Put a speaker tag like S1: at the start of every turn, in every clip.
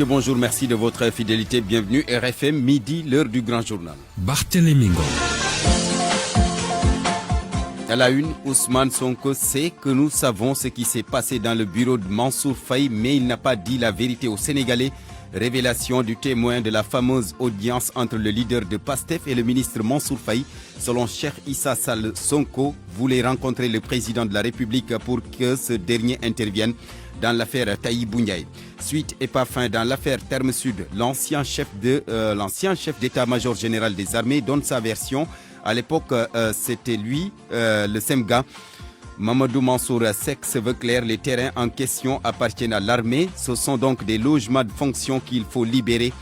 S1: Bonjour, merci de votre fidélité. Bienvenue RFM midi, l'heure du grand journal.
S2: Barthélémy Ngom.
S1: À la une, Ousmane Sonko sait que nous savons ce qui s'est passé dans le bureau de Mansour Faye, mais il n'a pas dit la vérité aux Sénégalais. Révélation du témoin de la fameuse audience entre le leader de PASTEF et le ministre Mansour Faye. Selon Cheikh Issa Sall, Sonko voulait rencontrer le président de la République pour que ce dernier intervienne dans l'affaire Tahibou Ndiaye. Suite et pas fin dans l'affaire Terme Sud, l'ancien chef d'état-major général des armées donne sa version. À l'époque, c'était lui, le SEMGA. Mamadou Mansour Seck se veut clair, les terrains en question appartiennent à l'armée. Ce sont donc des logements de fonction qu'il faut libérer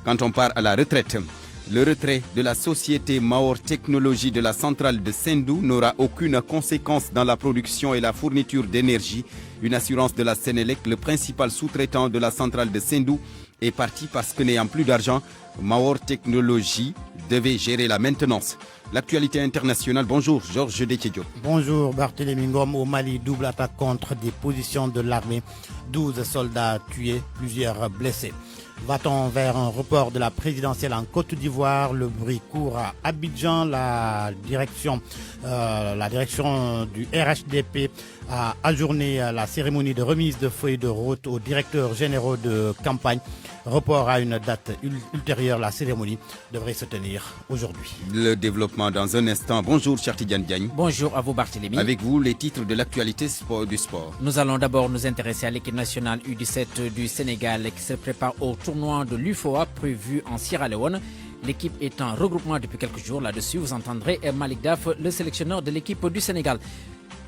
S1: quand on part à la retraite. Le retrait de la société Maor Technologies de la centrale de Sendou n'aura aucune conséquence dans la production et la fourniture d'énergie. Une assurance de la Sénélec, le principal sous-traitant de la centrale de Sendou, est parti parce que n'ayant plus d'argent, Maor Technologies devait gérer la maintenance. L'actualité internationale, bonjour Georges Déthié.
S3: Bonjour Barthélémy Ngom. Au Mali, double attaque contre des positions de l'armée. 12 soldats tués, plusieurs blessés. Va-t-on vers un report de la présidentielle en Côte d'Ivoire? Le bruit court à Abidjan. La direction du RHDP a ajourné la cérémonie de remise de feuilles de route aux directeurs généraux de campagne. Report à une date ultérieure, la cérémonie devrait se tenir aujourd'hui.
S1: Le développement dans un instant. Bonjour Chartidiane Diagne.
S4: Bonjour à vous Barthélémy.
S1: Avec vous, les titres de l'actualité du sport.
S4: Nous allons d'abord nous intéresser à l'équipe nationale U17 du Sénégal qui se prépare au tournoi de l'UFOA prévu en Sierra Leone. L'équipe est en regroupement depuis quelques jours. Là-dessus, vous entendrez Malik Daf, le sélectionneur de l'équipe du Sénégal.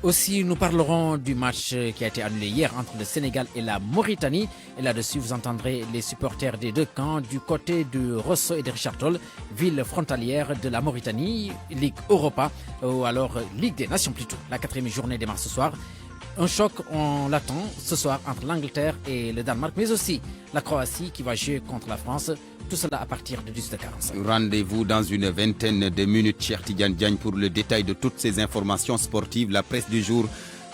S4: Aussi, nous parlerons du match qui a été annulé hier entre le Sénégal et la Mauritanie. Et là-dessus, vous entendrez les supporters des deux camps du côté de Rosso et de Richard Toll, ville frontalière de la Mauritanie, Ligue Europa, ou alors Ligue des Nations plutôt. La 4e journée démarre ce soir. Un choc, on l'attend ce soir entre l'Angleterre et le Danemark, mais aussi la Croatie qui va jouer contre la France. Tout cela à partir de 18h45.
S1: Rendez-vous dans une vingtaine de minutes, cher Tidiane Diagne, pour le détail de toutes ces informations sportives. La presse du jour,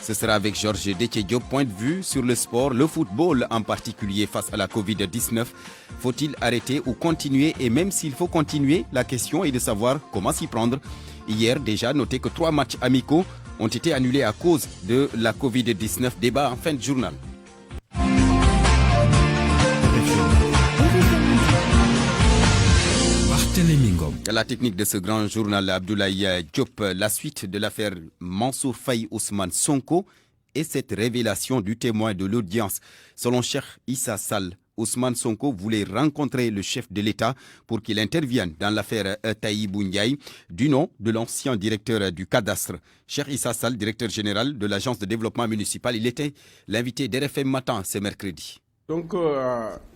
S1: ce sera avec Georges Déthié. Point de vue sur le sport, le football en particulier face à la Covid-19. Faut-il arrêter ou continuer? Et même s'il faut continuer, la question est de savoir comment s'y prendre. Hier, déjà, notez que 3 matchs amicaux ont été annulés à cause de la Covid-19. Débat en fin de journal. À la technique de ce grand journal, Abdoulaye Diop, la suite de l'affaire Mansour Faye Ousmane Sonko et cette révélation du témoin de l'audience. Selon Cheikh Issa Sall, Ousmane Sonko voulait rencontrer le chef de l'État pour qu'il intervienne dans l'affaire Tahibou Ndiaye, du nom de l'ancien directeur du cadastre. Cheikh Issa Sall, directeur général de l'agence de développement municipal, il était l'invité d'RFM Matin ce mercredi.
S5: Donc,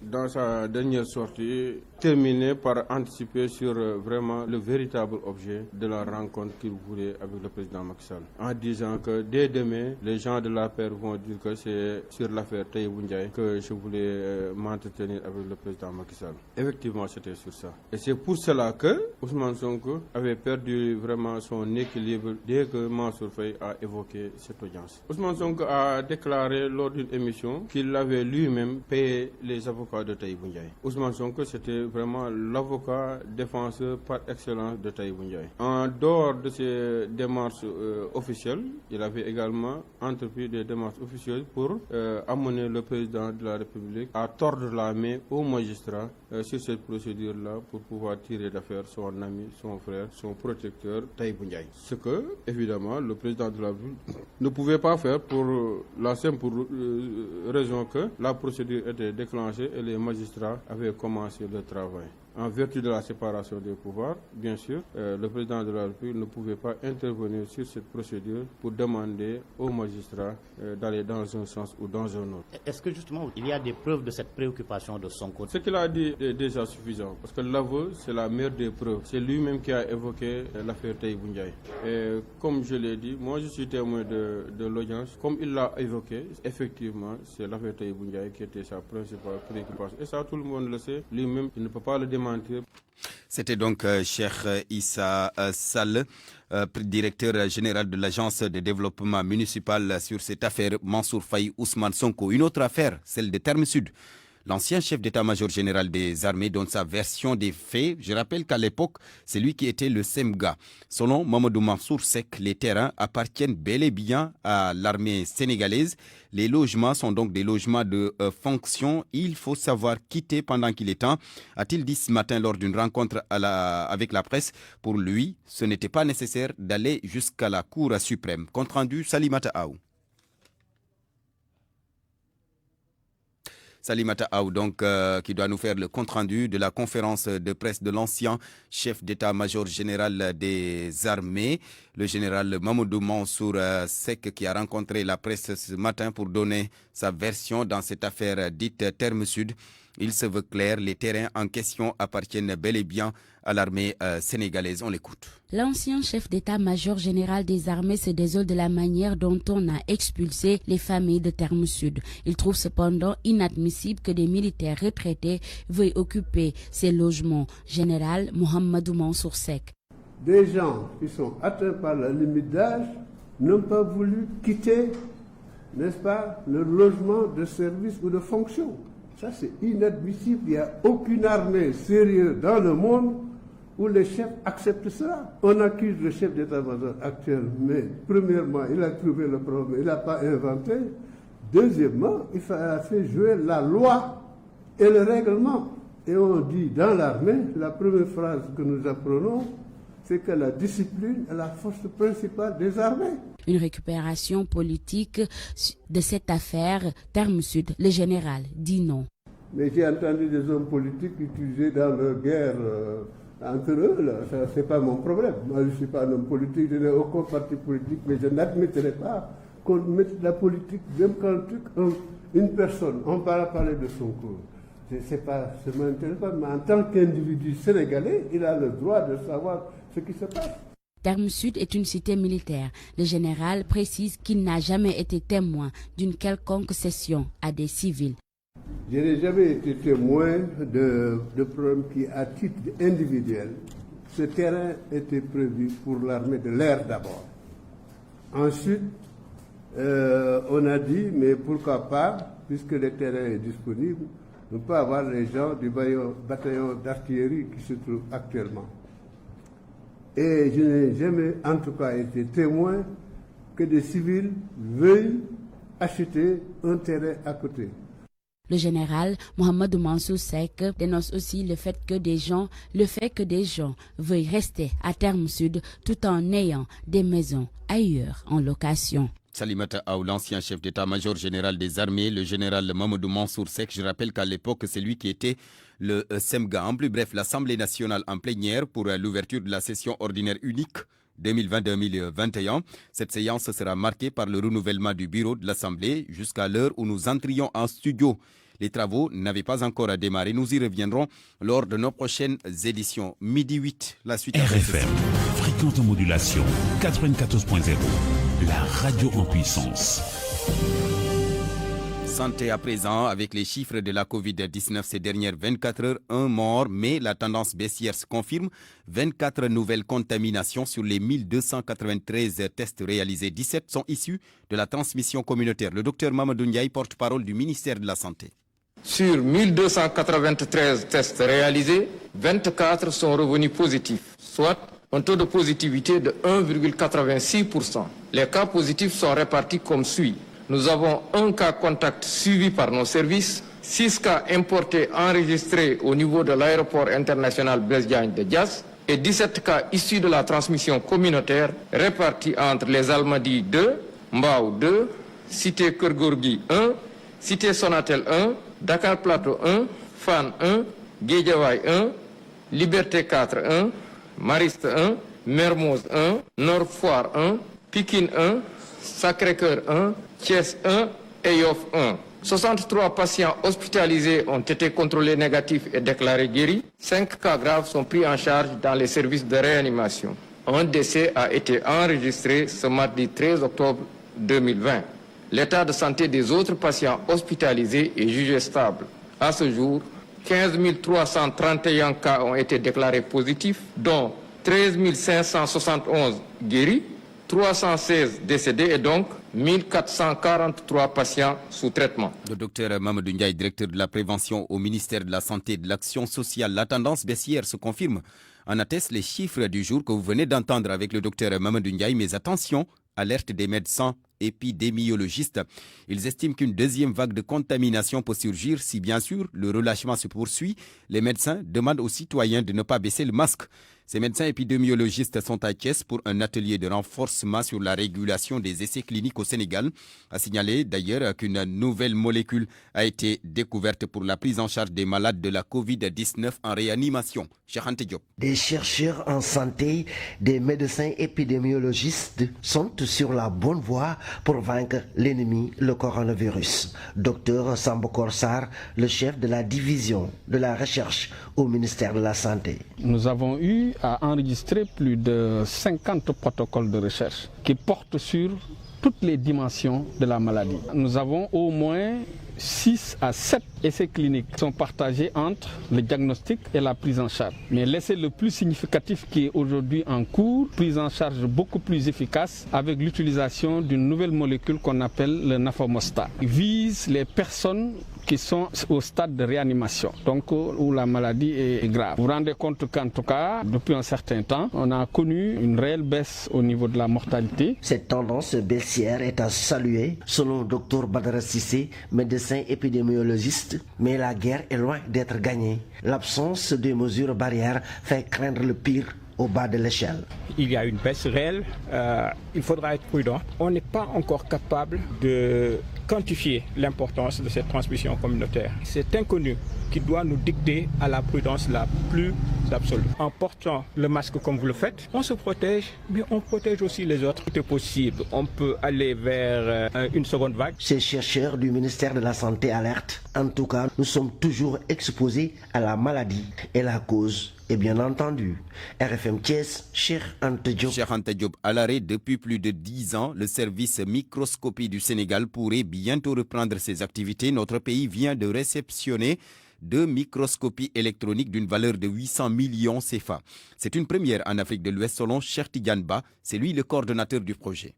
S5: dans sa dernière sortie, terminé par anticiper sur vraiment le véritable objet de la rencontre qu'il voulait avec le président Macky Sall, en disant que dès demain, les gens de la paix vont dire que c'est sur l'affaire Tahibou Ndiaye que je voulais m'entretenir avec le président Macky Sall. Effectivement, c'était sur ça. Et c'est pour cela que Ousmane Sonko avait perdu vraiment son équilibre dès que Mansour Faye a évoqué cette audience. Ousmane Sonko a déclaré lors d'une émission qu'il avait lui-même payé les avocats de Tahibou Ndiaye. Ousmane Sonko, c'était vraiment l'avocat défenseur par excellence de Tahibou Ndiaye. En dehors de ces démarches officielles, il avait également entrepris des démarches officielles pour amener le président de la République à tordre la main aux magistrats sur cette procédure-là pour pouvoir tirer d'affaire son ami, son frère, son protecteur Tahibou Ndiaye. Ce que, évidemment, le président de la République ne pouvait pas faire pour la simple raison que la procédure était déclenchée et les magistrats avaient commencé le travail. En vertu de la séparation des pouvoirs, bien sûr, le président de la République ne pouvait pas intervenir sur cette procédure pour demander aux magistrats d'aller dans un sens ou dans un autre.
S3: Est-ce que justement il y a des preuves de cette préoccupation de Sonko?
S5: Ce qu'il a dit est déjà suffisant, parce que l'aveu, c'est la meilleure des preuves. C'est lui-même qui a évoqué l'affaire Tahibou Ndiaye. Et comme je l'ai dit, moi je suis témoin de l'audience. Comme il l'a évoqué, effectivement, c'est l'affaire Tahibou Ndiaye qui était sa principale préoccupation. Et ça, tout le monde le sait. Lui-même, il ne peut pas le démentir.
S1: C'était donc Cheikh Issa Sall, directeur général de l'agence de développement municipal sur cette affaire Mansour Faye Ousmane Sonko. Une autre affaire, celle de Terme Sud. L'ancien chef d'état-major général des armées donne sa version des faits. Je rappelle qu'à l'époque, c'est lui qui était le SEMGA. Selon Mamadou Mansour Seck, les terrains appartiennent bel et bien à l'armée sénégalaise. Les logements sont donc des logements de fonction. Il faut savoir quitter pendant qu'il est temps, a-t-il dit ce matin lors d'une rencontre avec la presse. Pour lui, ce n'était pas nécessaire d'aller jusqu'à la Cour suprême. Compte rendu, Salimata Aou. Salimata Aou, donc, qui doit nous faire le compte-rendu de la conférence de presse de l'ancien chef d'état-major général des armées, le général Mamadou Mansour Seck, qui a rencontré la presse ce matin pour donner sa version dans cette affaire dite Terme Sud. Il se veut clair, les terrains en question appartiennent bel et bien à l'armée sénégalaise. On l'écoute.
S2: L'ancien chef d'état-major général des armées se désole de la manière dont on a expulsé les familles de Terme Sud. Il trouve cependant inadmissible que des militaires retraités veuillent occuper ces logements. Général Mohamedou Mansour Seck.
S6: Des gens qui sont atteints par la limite d'âge n'ont pas voulu quitter, n'est-ce pas, leur logement de service ou de fonction. Ça, c'est inadmissible. Il n'y a aucune armée sérieuse dans le monde où les chefs acceptent cela. On accuse le chef d'état-major actuel, mais premièrement, il a trouvé le problème, il n'a pas inventé. Deuxièmement, il a fait jouer la loi et le règlement. Et on dit dans l'armée, la première phrase que nous apprenons, c'est que la discipline est la force principale des armées.
S2: Une récupération politique de cette affaire, Terme Sud, le général dit non.
S6: Mais j'ai entendu des hommes politiques utiliser dans leur guerre entre eux, là. Ça, c'est pas mon problème. Moi, je ne suis pas un homme politique, je n'ai aucun parti politique, mais je n'admettrai pas qu'on mette la politique, même quand une personne, on va parler de son cours. Ça ne m'intéresse pas, mais en tant qu'individu sénégalais, il a le droit de savoir ce qui se passe.
S2: Terme Sud est une cité militaire. Le général précise qu'il n'a jamais été témoin d'une quelconque cession à des civils.
S6: Je n'ai jamais été témoin de problèmes qui, à titre individuel, ce terrain était prévu pour l'armée de l'air d'abord. Ensuite, on a dit, mais pourquoi pas, puisque le terrain est disponible, ne pas avoir les gens du bataillon d'artillerie qui se trouve actuellement. Et je n'ai jamais, en tout cas, été témoin que des civils veuillent acheter un terrain à côté.
S2: Le général Mohamedou Mansour Seck dénonce aussi le fait que des gens veuillent rester à Terme Sud tout en ayant des maisons ailleurs en location.
S1: Salimata Aou, l'ancien chef d'état-major général des armées, le général Mamadou Mansour Seck. Je rappelle qu'à l'époque, c'est lui qui était le SEMGA. En plus bref, l'Assemblée nationale en plénière pour l'ouverture de la session ordinaire unique 2020-2021. Cette séance sera marquée par le renouvellement du bureau de l'Assemblée jusqu'à l'heure où nous entrions en studio. Les travaux n'avaient pas encore démarré. Nous y reviendrons lors de nos prochaines éditions. Midi 8, la suite.
S7: RFM, fréquente modulation 94.0, la radio en puissance.
S1: Santé à présent, avec les chiffres de la Covid-19 ces dernières 24 heures, un mort, mais la tendance baissière se confirme. 24 nouvelles contaminations sur les 1293 tests réalisés. 17 sont issus de la transmission communautaire. Le docteur Mamadou Ndiaye, porte-parole du ministère de la Santé.
S8: Sur 1293 tests réalisés, 24 sont revenus positifs, soit un taux de positivité de 1,86%. Les cas positifs sont répartis comme suit. Nous avons un cas contact suivi par nos services, 6 cas importés enregistrés au niveau de l'aéroport international Blaise Diagne de Diass et 17 cas issus de la transmission communautaire répartis entre les Almadies 2, Mbao 2, Cité Keur Gorgui 1, Cité Sonatel 1, Dakar Plateau 1, Fann 1, Guédiawaye 1, Liberté 4 1, Mariste 1, Mermoz 1, Nord Foire 1, Pikine 1, Sacré-Cœur 1, Thiès 1 et Yoff 1. 63 patients hospitalisés ont été contrôlés négatifs et déclarés guéris. 5 cas graves sont pris en charge dans les services de réanimation. Un décès a été enregistré ce mardi 13 octobre 2020. L'état de santé des autres patients hospitalisés est jugé stable. À ce jour, 15 331 cas ont été déclarés positifs, dont 13 571 guéris, 316 décédés et donc 1443 patients sous traitement.
S1: Le docteur Mamadou Ndiaye, directeur de la prévention au ministère de la Santé et de l'Action sociale. La tendance baissière se confirme. En attestent les chiffres du jour que vous venez d'entendre avec le docteur Mamadou Ndiaye. Mais attention, alerte des médecins épidémiologistes. Ils estiment qu'une deuxième vague de contamination peut surgir si bien sûr le relâchement se poursuit. Les médecins demandent aux citoyens de ne pas baisser le masque. Ces médecins épidémiologistes sont à Thiès pour un atelier de renforcement sur la régulation des essais cliniques au Sénégal. A signalé d'ailleurs qu'une nouvelle molécule a été découverte pour la prise en charge des malades de la Covid-19 en réanimation. Cheikh Anta Diop.
S9: Des chercheurs en santé, des médecins épidémiologistes sont sur la bonne voie pour vaincre l'ennemi, le coronavirus. Docteur Sambokor Sarr, le chef de la division de la recherche au ministère de la Santé.
S10: Nous avons eu à enregistrer plus de 50 protocoles de recherche qui portent sur toutes les dimensions de la maladie. Nous avons au moins 6 à 7 essais cliniques qui sont partagés entre le diagnostic et la prise en charge. Mais l'essai le plus significatif qui est aujourd'hui en cours, prise en charge beaucoup plus efficace avec l'utilisation d'une nouvelle molécule qu'on appelle le nafamostat. Il vise les personnes qui sont au stade de réanimation, donc où la maladie est grave. Vous vous rendez compte qu'en tout cas, depuis un certain temps, on a connu une réelle baisse au niveau de la mortalité.
S9: Cette tendance baissière est à saluer, selon le Dr Badara Sissé, médecin épidémiologiste, mais la guerre est loin d'être gagnée. L'absence de mesures barrières fait craindre le pire au bas de l'échelle.
S11: Il y a une baisse réelle, il faudra être prudent. On n'est pas encore capable de quantifier l'importance de cette transmission communautaire. C'est inconnu qui doit nous dicter à la prudence la plus absolue. En portant le masque comme vous le faites, on se protège, mais on protège aussi les autres. Tout est possible. On peut aller vers une seconde vague.
S9: Ces chercheurs du ministère de la Santé alertent. En tout cas, nous sommes toujours exposés à la maladie et la cause. Et bien entendu, RFM Thiès, Cheikh Anta Diop.
S1: Cheikh Anta Diop, à l'arrêt depuis plus de 10 ans, le service microscopie du Sénégal pourrait bientôt reprendre ses activités. Notre pays vient de réceptionner 2 microscopies électroniques d'une valeur de 800 millions CFA. C'est une première en Afrique de l'Ouest selon Cheikh Tidiane Ba. C'est lui le coordonnateur du projet.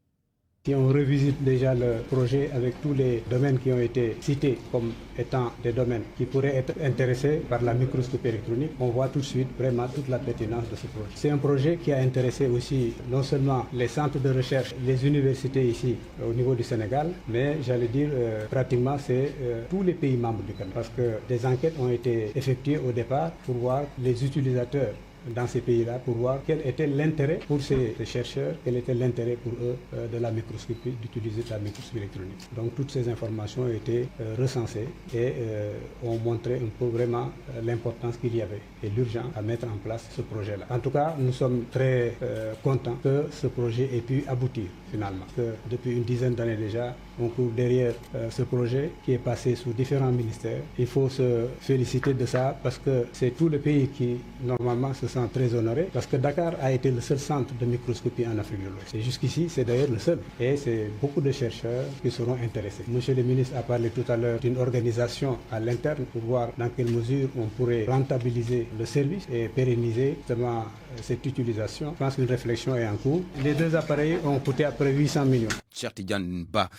S12: Si on revisite déjà le projet avec tous les domaines qui ont été cités comme étant des domaines qui pourraient être intéressés par la microscopie électronique, on voit tout de suite vraiment toute la pertinence de ce projet. C'est un projet qui a intéressé aussi non seulement les centres de recherche, les universités ici au niveau du Sénégal, mais j'allais dire pratiquement c'est tous les pays membres du Canada. Parce que des enquêtes ont été effectuées au départ pour voir les utilisateurs dans ces pays-là pour voir quel était l'intérêt pour ces chercheurs, quel était l'intérêt pour eux de la microscopie, d'utiliser la microscopie électronique. Donc toutes ces informations ont été recensées et ont montré un peu vraiment l'importance qu'il y avait et l'urgence à mettre en place ce projet-là. En tout cas, nous sommes très contents que ce projet ait pu aboutir finalement. Parce que depuis une dizaine d'années déjà, on court derrière ce projet qui est passé sous différents ministères. Il faut se féliciter de ça parce que c'est tout le pays qui normalement se sent très honoré parce que Dakar a été le seul centre de microscopie en Afrique de l'Ouest. Et jusqu'ici, c'est d'ailleurs le seul. Et c'est beaucoup de chercheurs qui seront intéressés. Monsieur le ministre a parlé tout à l'heure d'une organisation à l'interne pour voir dans quelle mesure on pourrait rentabiliser le service et pérenniser justement cette utilisation. Je pense qu'une réflexion est en cours. Les 2 appareils ont coûté à peu près 800 millions.
S1: Cheikh Tidiane Ba.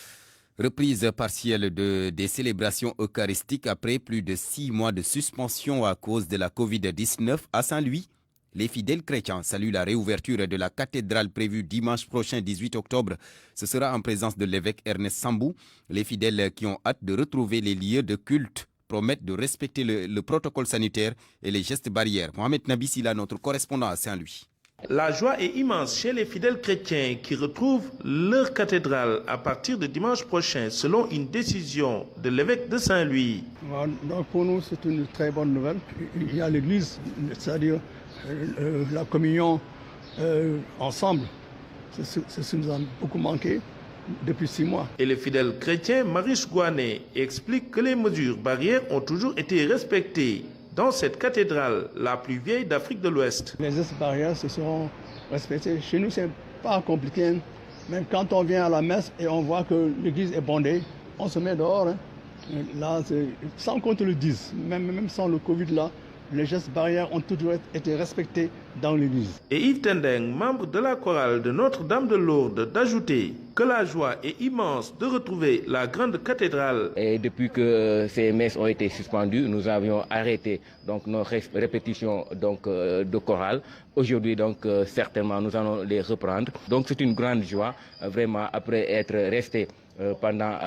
S1: Reprise partielle des célébrations eucharistiques après plus de 6 mois de suspension à cause de la Covid-19 à Saint-Louis. Les fidèles chrétiens saluent la réouverture de la cathédrale prévue dimanche prochain 18 octobre. Ce sera en présence de l'évêque Ernest Sambou. Les fidèles qui ont hâte de retrouver les lieux de culte promettent de respecter le protocole sanitaire et les gestes barrières. Mohamed Nabissila, notre correspondant à Saint-Louis.
S13: La joie est immense chez les fidèles chrétiens qui retrouvent leur cathédrale à partir de dimanche prochain selon une décision de l'évêque de Saint-Louis.
S14: Donc pour nous, c'est une très bonne nouvelle. Il y a l'église, c'est-à-dire la communion ensemble. C'est ce qui nous a beaucoup manqué depuis 6 mois.
S13: Et le fidèle chrétien Marius Gouané explique que les mesures barrières ont toujours été respectées dans cette cathédrale, la plus vieille d'Afrique de l'Ouest.
S14: Les gestes barrières se seront respectés. Chez nous, c'est pas compliqué. Même quand on vient à la messe et on voit que l'église est bondée, on se met dehors. Là, sans qu'on te le dise, même sans le Covid là, les gestes barrières ont toujours été respectés dans l'église.
S13: Et Yves Tendeng, membre de la chorale de Notre-Dame de Lourdes, d'ajouter que la joie est immense de retrouver la grande cathédrale.
S15: Et depuis que ces messes ont été suspendues, nous avions arrêté donc nos répétitions de chorale. Aujourd'hui, donc, certainement, nous allons les reprendre. Donc, c'est une grande joie, vraiment, après être resté pendant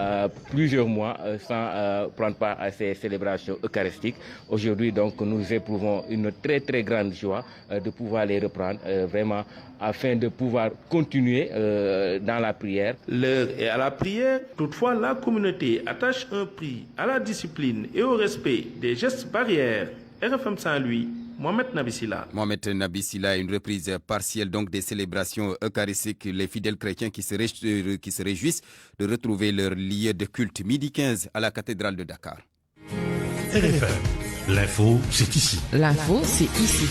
S15: plusieurs mois sans prendre part à ces célébrations eucharistiques. Aujourd'hui, donc, nous éprouvons une très, très grande joie de pouvoir les reprendre, vraiment, afin de pouvoir continuer dans la prière.
S13: L'heure est à la prière. Toutefois, la communauté attache un prix à la discipline et au respect des gestes barrières. RFM Saint-Louis, Mohamed Nabissila.
S1: Mohamed Nabissila, une reprise partielle donc des célébrations eucharistiques. Les fidèles chrétiens qui se réjouissent de retrouver leur lieu de culte. Midi 15 à la cathédrale de Dakar.
S7: RFM, l'info, c'est ici.
S16: L'info, c'est ici.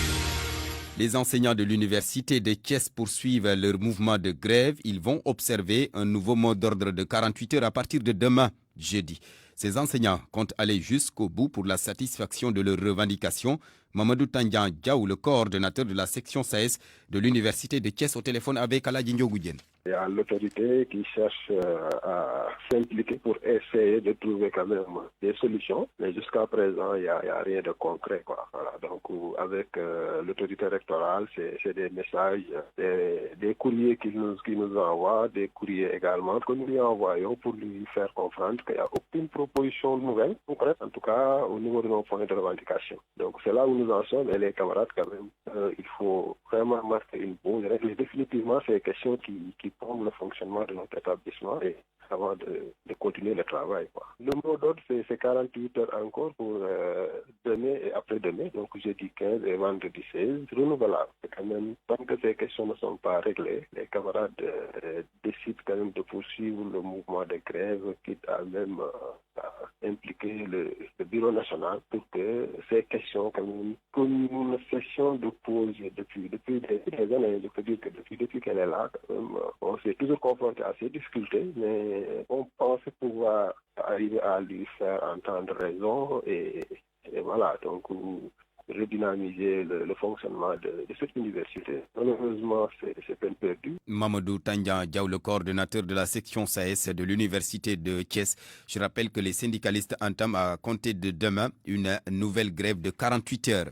S1: Les enseignants de l'université de Thiès poursuivent leur mouvement de grève. Ils vont observer un nouveau mot d'ordre de 48 heures à partir de demain, jeudi. Ces enseignants comptent aller jusqu'au bout pour la satisfaction de leurs revendications. Mamadou Tandian Diaw, le coordonnateur de la section SAES de l'université de Thiès, au téléphone avec Aladji Ndiogoudienne.
S17: Il y a l'autorité qui cherche à s'impliquer pour essayer de trouver quand même des solutions. Mais jusqu'à présent, il n'y a rien de concret, quoi. Voilà. Donc, avec l'autorité rectorale, c'est des messages, des courriers qui nous envoient, des courriers également que nous lui envoyons pour lui faire comprendre qu'il n'y a aucune proposition nouvelle, concrète, en tout cas au niveau de nos points de revendication. Donc, c'est là où nous en sommes et les camarades, quand même, il faut vraiment marquer une pause, régler définitivement ces questions qui plombent le fonctionnement de notre établissement et avant de continuer le travail, quoi. Le mot d'ordre, c'est 48 heures encore pour demain et après-demain, donc jeudi 15 et vendredi 16, renouvelable. C'est quand même, tant que ces questions ne sont pas réglées, les camarades décident quand même de poursuivre le mouvement de grève, quitte à même impliquer le bureau national pour que ces questions, quand même, que nous ne cessions de poser depuis des années, je peux dire que depuis qu'elle est là, quand même, on s'est toujours confronté à ces difficultés, mais on pense pouvoir arriver à lui faire entendre raison et voilà, donc redynamiser le fonctionnement de cette université. Malheureusement, c'est peine perdue.
S1: Mamadou Tandian Diaw, le coordonnateur de la section SAES de l'université de Thiès. Je rappelle que les syndicalistes entament à compter de demain une nouvelle grève de 48 heures.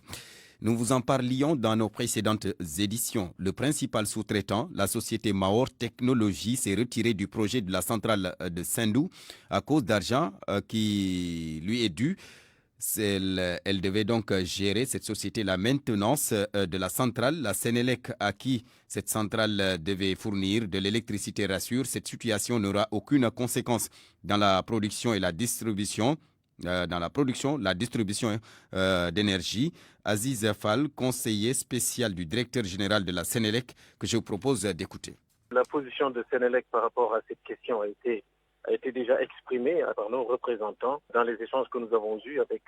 S1: Nous vous en parlions dans nos précédentes éditions. Le principal sous-traitant, la société Maor Technologies, s'est retiré du projet de la centrale de Sendou à cause d'argent qui lui est dû. Elle devait donc gérer, cette société, la maintenance de la centrale. La Sénélec, à qui cette centrale devait fournir de l'électricité, rassure, cette situation n'aura aucune conséquence dans la production et la distribution. D'énergie. Aziz Fall, conseiller spécial du directeur général de la Sénélec, que je vous propose d'écouter.
S18: La position de Sénélec par rapport à cette question a été déjà exprimée par nos représentants dans les échanges que nous avons eus avec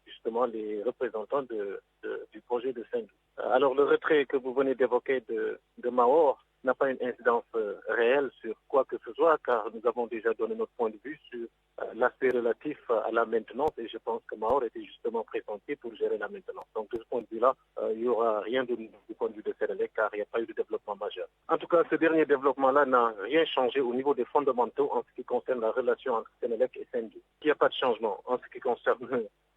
S18: justement les représentants du projet de Sendou. Alors le retrait que vous venez d'évoquer de Maor n'a pas une incidence réelle sur quoi que ce soit, car nous avons déjà donné notre point de vue sur l'aspect relatif à la maintenance, et je pense que Maor était justement pressenti pour gérer la maintenance. Donc de ce point de vue-là, il n'y aura rien de nouveau du point de vue de Sénélec, car il n'y a pas eu de développement majeur. En tout cas, ce dernier développement-là n'a rien changé au niveau des fondamentaux en ce qui concerne la relation entre Sénélec et Sendou. Il n'y a pas de changement en ce qui concerne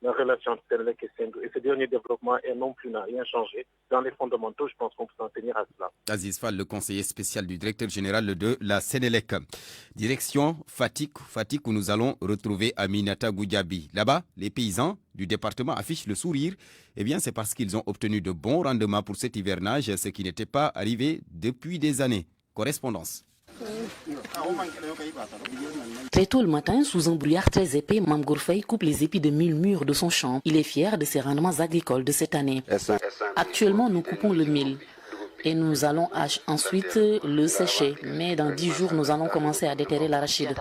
S18: la relation entre Sénélec et Sendou. Et ce dernier développement non plus n'a rien changé dans les fondamentaux. Je pense qu'on peut s'en tenir à cela.
S1: Aziz Fall, le conseiller spécial du directeur général de la Sénélec. Direction Fatick où nous allons retrouver Aminata Goudiaby. Là-bas, les paysans du département affichent le sourire. Eh bien, c'est parce qu'ils ont obtenu de bons rendements pour cet hivernage, ce qui n'était pas arrivé depuis des années. Correspondance.
S16: Très tôt le matin, sous un brouillard très épais, Mam Gourfey coupe les épis de mil mûrs de son champ. Il est fier de ses rendements agricoles de cette année. Actuellement, nous coupons le mil et nous allons ensuite le sécher. Mais dans 10 jours, nous allons commencer à déterrer l'arachide.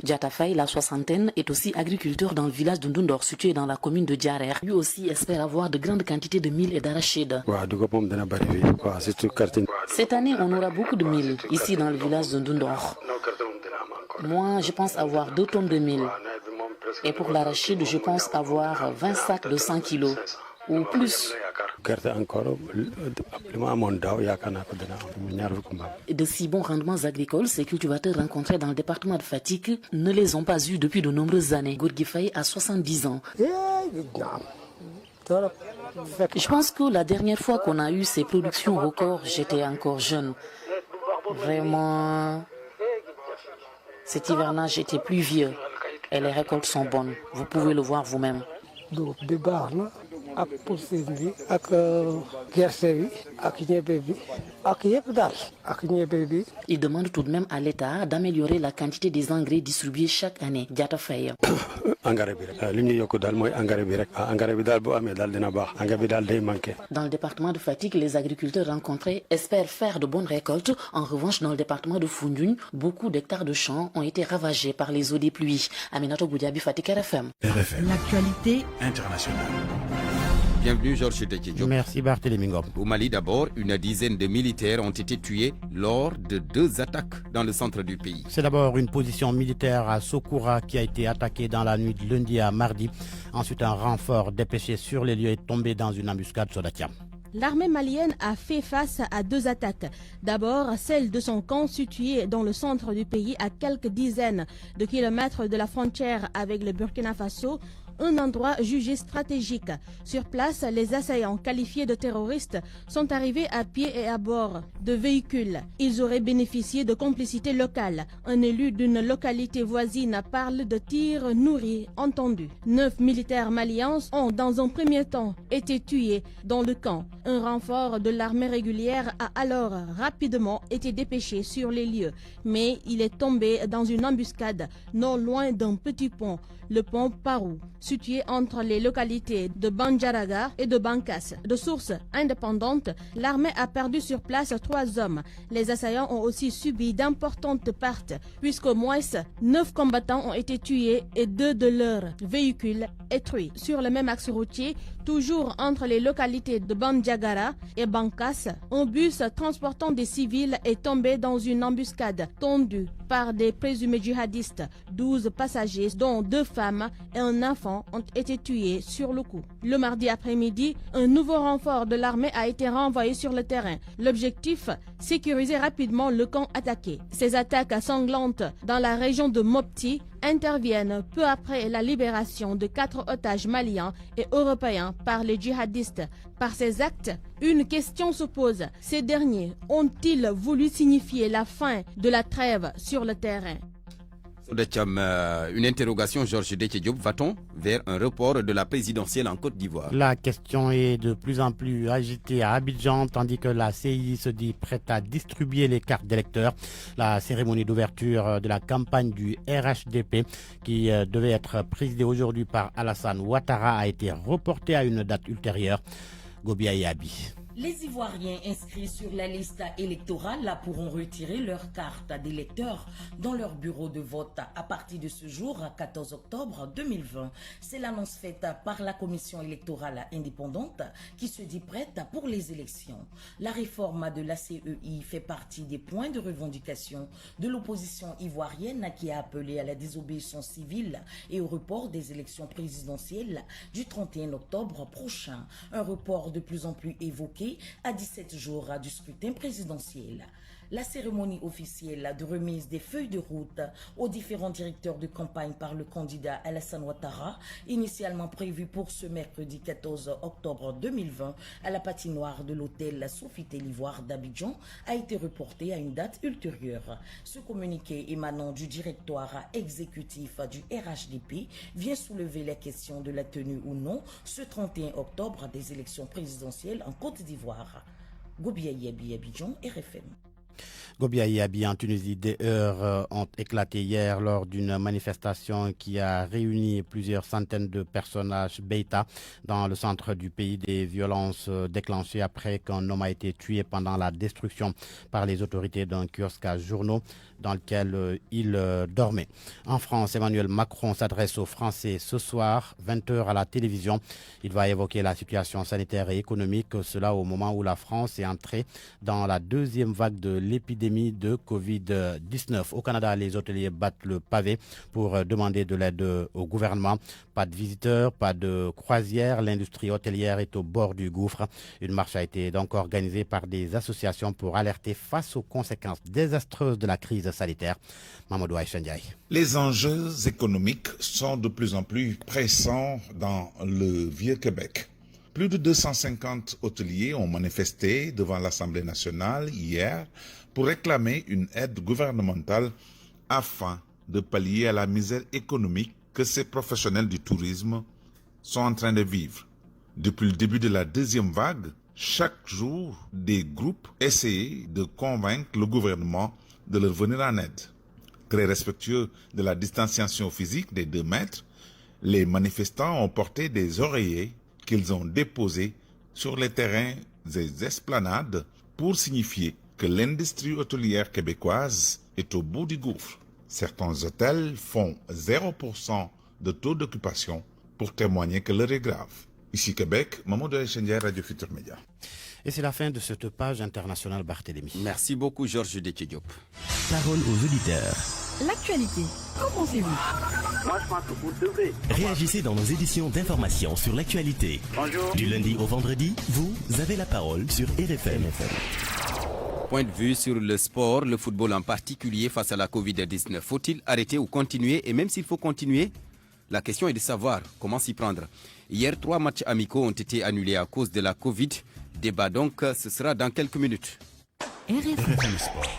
S16: Diata Faye, la soixantaine, est aussi agriculteur dans le village de Ndundor, situé dans la commune de Diarer. Lui aussi espère avoir de grandes quantités de mil et d'arachide. Cette année, on aura beaucoup de mil ici dans le village de Ndundor. Moi, je pense avoir 2 tonnes de mil. Et pour l'arachide, je pense avoir 20 sacs de 100 kilos ou plus. De si bons rendements agricoles, ces cultivateurs rencontrés dans le département de Fatick ne les ont pas eus depuis de nombreuses années. Gorgui Faye a 70 ans. Je pense que la dernière fois qu'on a eu ces productions records, j'étais encore jeune. Vraiment, cet hivernage était pluvieux et les récoltes sont bonnes. Vous pouvez le voir vous-même. Il demande tout de même à l'État d'améliorer la quantité des engrais distribués chaque année. Diata Faye. Dans le département de Fatick, les agriculteurs rencontrés espèrent faire de bonnes récoltes. En revanche, dans le département de Foundiougne, beaucoup d'hectares de champs ont été ravagés par les eaux des pluies. Aminato Goudiaby, Fatick, RFM.
S19: L'actualité internationale.
S1: Bienvenue Georges Dekidjo.
S3: Merci Barthélémy Ngom.
S1: Au Mali d'abord, une dizaine de militaires ont été tués lors de 2 attaques dans le centre du pays.
S3: C'est d'abord une position militaire à Sokoura qui a été attaquée dans la nuit de lundi à mardi. Ensuite, un renfort dépêché sur les lieux est tombé dans une embuscade Sodatia.
S20: L'armée malienne a fait face à 2 attaques. D'abord, celle de son camp situé dans le centre du pays à quelques dizaines de kilomètres de la frontière avec le Burkina Faso, un endroit jugé stratégique. Sur place, les assaillants qualifiés de terroristes sont arrivés à pied et à bord de véhicules. Ils auraient bénéficié de complicité locale. Un élu d'une localité voisine parle de tirs nourris entendus. 9 militaires maliens ont dans un premier temps été tués dans le camp. Un renfort de l'armée régulière a alors rapidement été dépêché sur les lieux, mais il est tombé dans une embuscade non loin d'un petit pont, le pont Parou, situé entre les localités de Banjaraga et de Bankas. De sources indépendantes, l'armée a perdu sur place 3 hommes. Les assaillants ont aussi subi d'importantes pertes, puisqu'au moins 9 combattants ont été tués et 2 de leurs véhicules détruits. Sur le même axe routier, toujours entre les localités de Banjagara et Bankas, un bus transportant des civils est tombé dans une embuscade tendue par des présumés djihadistes. 12 passagers, dont 2 femmes et un enfant, ont été tués sur le coup. Le mardi après-midi, un nouveau renfort de l'armée a été renvoyé sur le terrain. L'objectif, sécuriser rapidement le camp attaqué. Ces attaques sanglantes dans la région de Mopti interviennent peu après la libération de 4 otages maliens et européens par les djihadistes. Par ces actes, une question se pose. Ces derniers ont-ils voulu signifier la fin de la trêve sur le terrain?
S1: Une interrogation, Georges Dekidjo. Va-t-on vers un report de la présidentielle en Côte d'Ivoire?
S3: La question est de plus en plus agitée à Abidjan, tandis que la CEI se dit prête à distribuer les cartes d'électeurs. La cérémonie d'ouverture de la campagne du RHDP, qui devait être présidée aujourd'hui par Alassane Ouattara, a été reportée à une date ultérieure. Gobia et Abi.
S19: Les Ivoiriens inscrits sur la liste électorale pourront retirer leur carte d'électeur dans leur bureau de vote à partir de ce jour, 14 octobre 2020. C'est l'annonce faite par la commission électorale indépendante qui se dit prête pour les élections. La réforme de la CEI fait partie des points de revendication de l'opposition ivoirienne qui a appelé à la désobéissance civile et au report des élections présidentielles du 31 octobre prochain. Un report de plus en plus évoqué à 17 jours du scrutin présidentiel. La cérémonie officielle de remise des feuilles de route aux différents directeurs de campagne par le candidat Alassane Ouattara, initialement prévue pour ce mercredi 14 octobre 2020 à la patinoire de l'hôtel Sofitel Ivoire d'Abidjan, a été reportée à une date ultérieure. Ce communiqué émanant du directoire exécutif du RHDP vient soulever la question de la tenue ou non ce 31 octobre des élections présidentielles en Côte d'Ivoire. Gobia Yabi, Abidjan, RFM.
S3: Gobia et Abi en Tunisie, des heurts ont éclaté hier lors d'une manifestation qui a réuni plusieurs centaines de personnages Beita dans le centre du pays. Des violences déclenchées après qu'un homme a été tué pendant la destruction par les autorités d'un kiosque à journaux dans lequel il dormait. En France, Emmanuel Macron s'adresse aux Français ce soir, 20h à la télévision. Il va évoquer la situation sanitaire et économique, cela au moment où la France est entrée dans la 2e vague de l'épidémie l'épidémie de Covid-19. Au Canada, les hôteliers battent le pavé pour demander de l'aide au gouvernement. Pas de visiteurs, pas de croisières. L'industrie hôtelière est au bord du gouffre. Une marche a été donc organisée par des associations pour alerter face aux conséquences désastreuses de la crise sanitaire. Mamadou Aïchandiaï.
S21: Les enjeux économiques sont de plus en plus pressants dans le Vieux-Québec. Plus de 250 hôteliers ont manifesté devant l'Assemblée nationale hier pour réclamer une aide gouvernementale afin de pallier à la misère économique que ces professionnels du tourisme sont en train de vivre. Depuis le début de la deuxième vague, chaque jour, des groupes essayaient de convaincre le gouvernement de leur venir en aide. Très respectueux de la distanciation physique des 2 mètres, les manifestants ont porté des oreillers qu'ils ont déposés sur les terrains et esplanades pour signifier que l'industrie hôtelière québécoise est au bout du gouffre. Certains hôtels font 0% de taux d'occupation pour témoigner que l'heure est grave. Ici Québec, Mamadou Aïchandiaï, Radio Futur Média.
S3: Et c'est la fin de cette page internationale Barthélémy.
S1: Merci beaucoup Georges Déthié-Diop.
S22: Parole aux auditeurs.
S23: L'actualité, qu'en pensez-vous?
S24: Moi, je pense que vous devez.
S22: Réagissez dans nos éditions d'information sur l'actualité.
S24: Bonjour.
S22: Du lundi au vendredi, vous avez la parole sur RFM.
S1: Point de vue sur le sport, le football en particulier face à la Covid-19. Faut-il arrêter ou continuer? Et même s'il faut continuer, la question est de savoir comment s'y prendre. Hier, 3 matchs amicaux ont été annulés à cause de la Covid. Débat donc, ce sera dans quelques minutes.
S22: RFM Sport.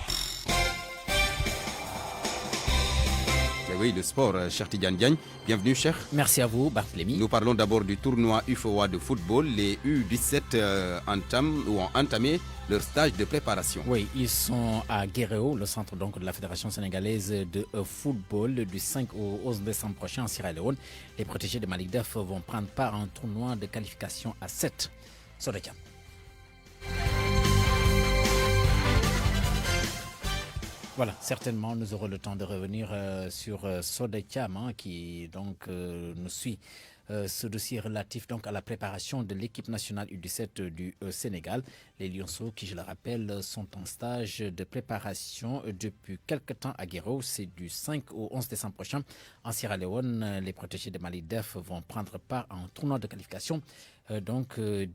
S1: Oui, le sport, cher Tidjane Diagne. Bienvenue, cher.
S4: Merci à vous, Barthélémy.
S1: Nous parlons d'abord du tournoi UFOA de football. Les U17 ont entamé leur stage de préparation.
S4: Oui, ils sont à Guéréo, le centre donc de la Fédération sénégalaise de football, du 5 au 11 décembre prochain en Sierra Leone. Les protégés de Malik Daf vont prendre part à un tournoi de qualification à 7 sur le camp. Voilà, certainement, nous aurons le temps de revenir sur Sodekam qui donc nous suit ce dossier relatif donc à la préparation de l'équipe nationale U17 du Sénégal. Les Lionceaux, qui je le rappelle, sont en stage de préparation depuis quelque temps à Guéréo. C'est du 5 au 11 décembre prochain en Sierra Leone. Les protégés de Malik Daf vont prendre part à un tournoi de qualification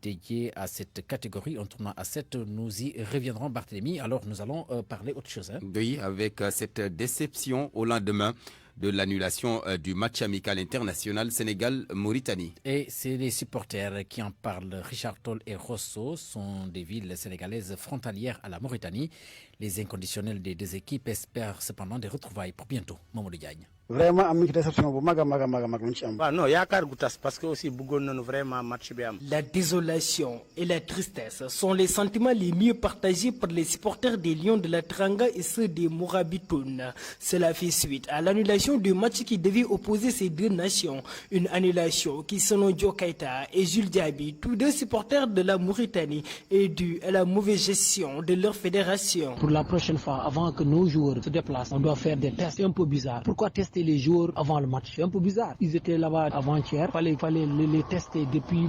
S4: dédié à cette catégorie, un tournoi à 7. Nous y reviendrons, Barthélémy. Alors, nous allons parler autre chose.
S1: Oui, avec cette déception au lendemain de l'annulation du match amical international Sénégal-Mauritanie.
S4: Et c'est les supporters qui en parlent. Richard Toll et Rosso sont des villes sénégalaises frontalières à la Mauritanie. Les inconditionnels des 2 équipes espèrent cependant des retrouvailles pour bientôt. Mamadou Diagne.
S25: Vraiment am nañu déception bu mag luñ ci am.
S26: waaw non yaakaar gu tas parce que aussi bëggoon nañu vraiment match bi am.
S27: La désolation et la tristesse sont les sentiments les mieux partagés par les supporters des Lions de la Teranga et ceux des Mourabitoun. Cela fait suite à l'annulation du match qui devait opposer ces 2 nations. Une annulation qui, selon Dio Keita et Jules Diaby, tous 2 supporters de la Mauritanie, est due à la mauvaise gestion de leur fédération.
S28: Pour la prochaine fois, avant que nos joueurs se déplacent, on doit faire des tests. C'est un peu bizarre. Pourquoi tester les joueurs avant le match? C'est un peu bizarre. Ils étaient là-bas avant-hier. Il fallait les tester depuis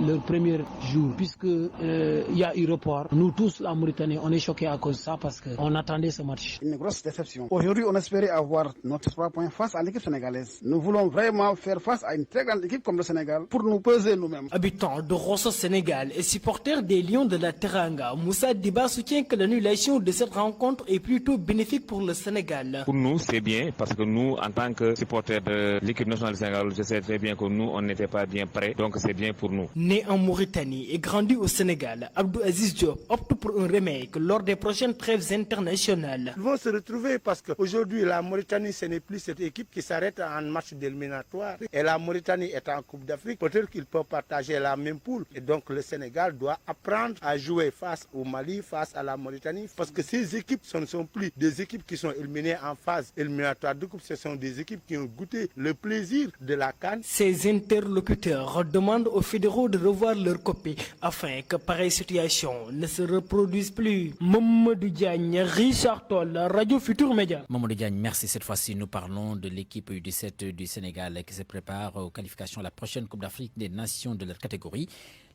S28: leur premier jour. Puisque y a eu report, nous tous en Mauritanie, on est choqués à cause de ça parce qu'on attendait ce match.
S25: Une grosse déception. Aujourd'hui, on espérait avoir notre 3 points face à l'équipe sénégalaise. Nous voulons vraiment faire face à une très grande équipe comme le Sénégal pour nous peser nous-mêmes.
S27: Habitant de Rosso, Sénégal et supporter des Lions de la Teranga, Moussa Diba soutient que l'annulation de cette rencontre est plutôt bénéfique pour le Sénégal.
S29: Pour nous, c'est bien parce que nous, en tant que supporters de l'équipe nationale du Sénégal, je sais très bien que nous, on n'était pas bien prêts, donc c'est bien pour nous.
S27: Né en Mauritanie et grandi au Sénégal, Abdou Aziz Diop opte pour un remake lors des prochaines trêves internationales.
S26: Ils vont se retrouver parce qu'aujourd'hui, la Mauritanie, ce n'est plus cette équipe qui s'arrête en match d'éliminatoire. Et la Mauritanie est en Coupe d'Afrique. Peut-être qu'ils peuvent partager la même poule. Et donc, le Sénégal doit apprendre à jouer face au Mali, face à la Mauritanie, parce que ces équipes, ce ne sont plus des équipes qui sont éliminées en phase éliminatoire de coupe, ce sont des équipes qui ont goûté le plaisir de la CAN.
S27: Ces interlocuteurs demandent aux fédéraux de revoir leur copie afin que pareille situation ne se reproduise plus. Mamadou Diagne, Richard Toll, Radio Futur Média.
S4: Mamadou Diagne, merci. Cette fois-ci, nous parlons de l'équipe U17 du Sénégal qui se prépare aux qualifications à la prochaine Coupe d'Afrique des Nations de leur catégorie.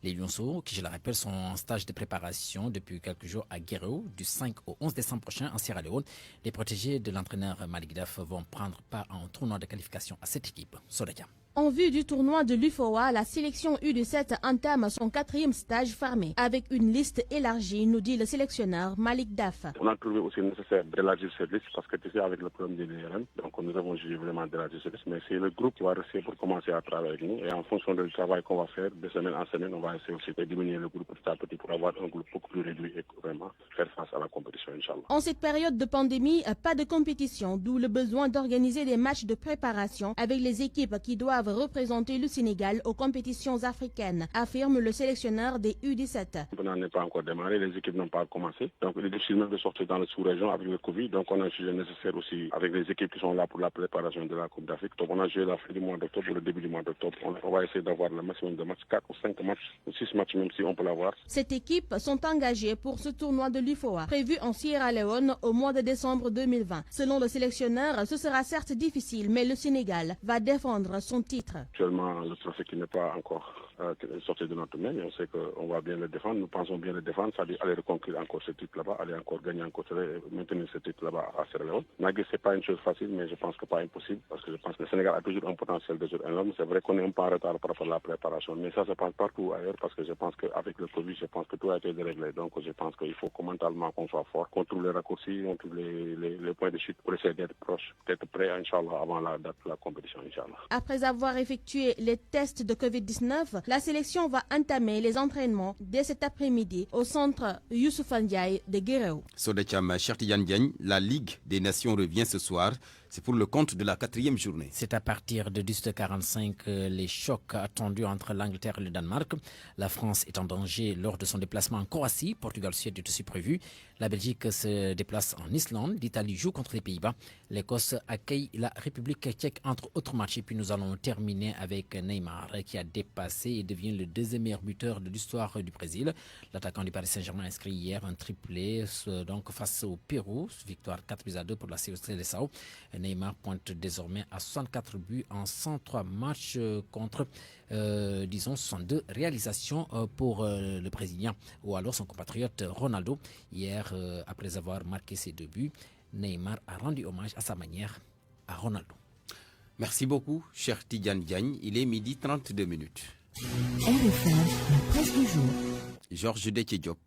S4: Les Lionceaux, qui je le rappelle, sont en stage de préparation depuis quelques jours à Guéréo, du 5 au au 11 décembre prochain en Sierra Leone. Les protégés de l'entraîneur Malik Daf vont prendre part à un tournoi de qualification à cette équipe. Sodaya.
S20: En vue du tournoi de l'UFOA, la sélection U17 entame son 4e stage fermé avec une liste élargie, nous dit le sélectionneur Malik Daf.
S2: On a trouvé aussi nécessaire d'élargir cette liste parce que tu sais, avec le problème de l'IRM, donc nous avons jugé vraiment d'élargir cette liste, mais c'est le groupe qui va rester pour commencer à travailler avec nous et en fonction du travail qu'on va faire de semaine en semaine, on va essayer aussi de diminuer le groupe petit à petit pour avoir un groupe beaucoup plus réduit et vraiment faire face à la compétition, Inch'Allah.
S20: En cette période de pandémie, pas de compétition, d'où le besoin d'organiser des matchs de préparation avec les équipes qui doivent représenter le Sénégal aux compétitions africaines, affirme le sélectionneur des U17.
S2: On n'en est pas encore démarré, les équipes n'ont pas commencé, donc il est difficile même de sortir dans la sous-région avec le Covid, donc on a un sujet nécessaire aussi avec les équipes qui sont là pour la préparation de la Coupe d'Afrique. Donc on a joué la fin du mois d'octobre ou le début du mois d'octobre. On va essayer d'avoir le maximum de matchs, 4 ou 5 matchs, ou 6 matchs même si on peut l'avoir.
S20: Cette équipe sont engagées pour ce tournoi de l'UFOA, prévu en Sierra Leone au mois de décembre 2020. Selon le sélectionneur, ce sera certes difficile, mais le Sénégal va défendre son titre.
S2: Actuellement, le trophée qui n'est pas encore sorti de notre main, mais on sait qu'on va bien le défendre. Nous pensons bien le défendre, c'est-à-dire aller reconquérir encore ce titre là-bas, aller encore gagner encore, maintenir ce titre là-bas à Sierra Leone. Malgré c'est pas une chose facile, mais je pense que pas impossible, parce que je pense que le Sénégal a toujours un potentiel de jeu énorme. C'est vrai qu'on est un peu en retard par rapport à la préparation, mais ça se passe partout ailleurs, parce que je pense qu'avec le Covid, je pense que tout a été déréglé. Donc je pense qu'il faut que mentalement qu'on soit fort, qu'on trouve les raccourcis, on trouve les points de chute pour essayer d'être proche, d'être prêt, Inch'Allah, avant la date de la compétition, Inch'Allah.
S20: Après avoir effectué les tests de Covid-19, la sélection va entamer les entraînements dès cet après-midi au centre Youssoupha Ndiaye de Guéréo.
S1: Sodecham Chertiyan Diagne, la Ligue des Nations revient ce soir. C'est pour le compte de la 4e journée.
S4: C'est à partir de 18h45 les chocs attendus entre l'Angleterre et le Danemark. La France est en danger lors de son déplacement en Croatie. Portugal-Suède est aussi prévu. La Belgique se déplace en Islande. L'Italie joue contre les Pays-Bas. L'Écosse accueille la République tchèque, entre autres matchs. Et puis nous allons terminer avec Neymar qui a dépassé et devient le 2e meilleur buteur de l'histoire du Brésil. L'attaquant du Paris Saint-Germain a inscrit hier un triplé donc face au Pérou. Victoire 4-2 pour la Seleção. Neymar pointe désormais à 64 buts en 103 matchs contre, 62 réalisations pour le Brésilien ou alors son compatriote Ronaldo. Hier, après avoir marqué ses 2 buts, Neymar a rendu hommage à sa manière à Ronaldo.
S1: Merci beaucoup, cher Tidiane Diagne. Il est 12h32.
S23: RFM, la presse du jour.
S1: Georges Détié-Diop.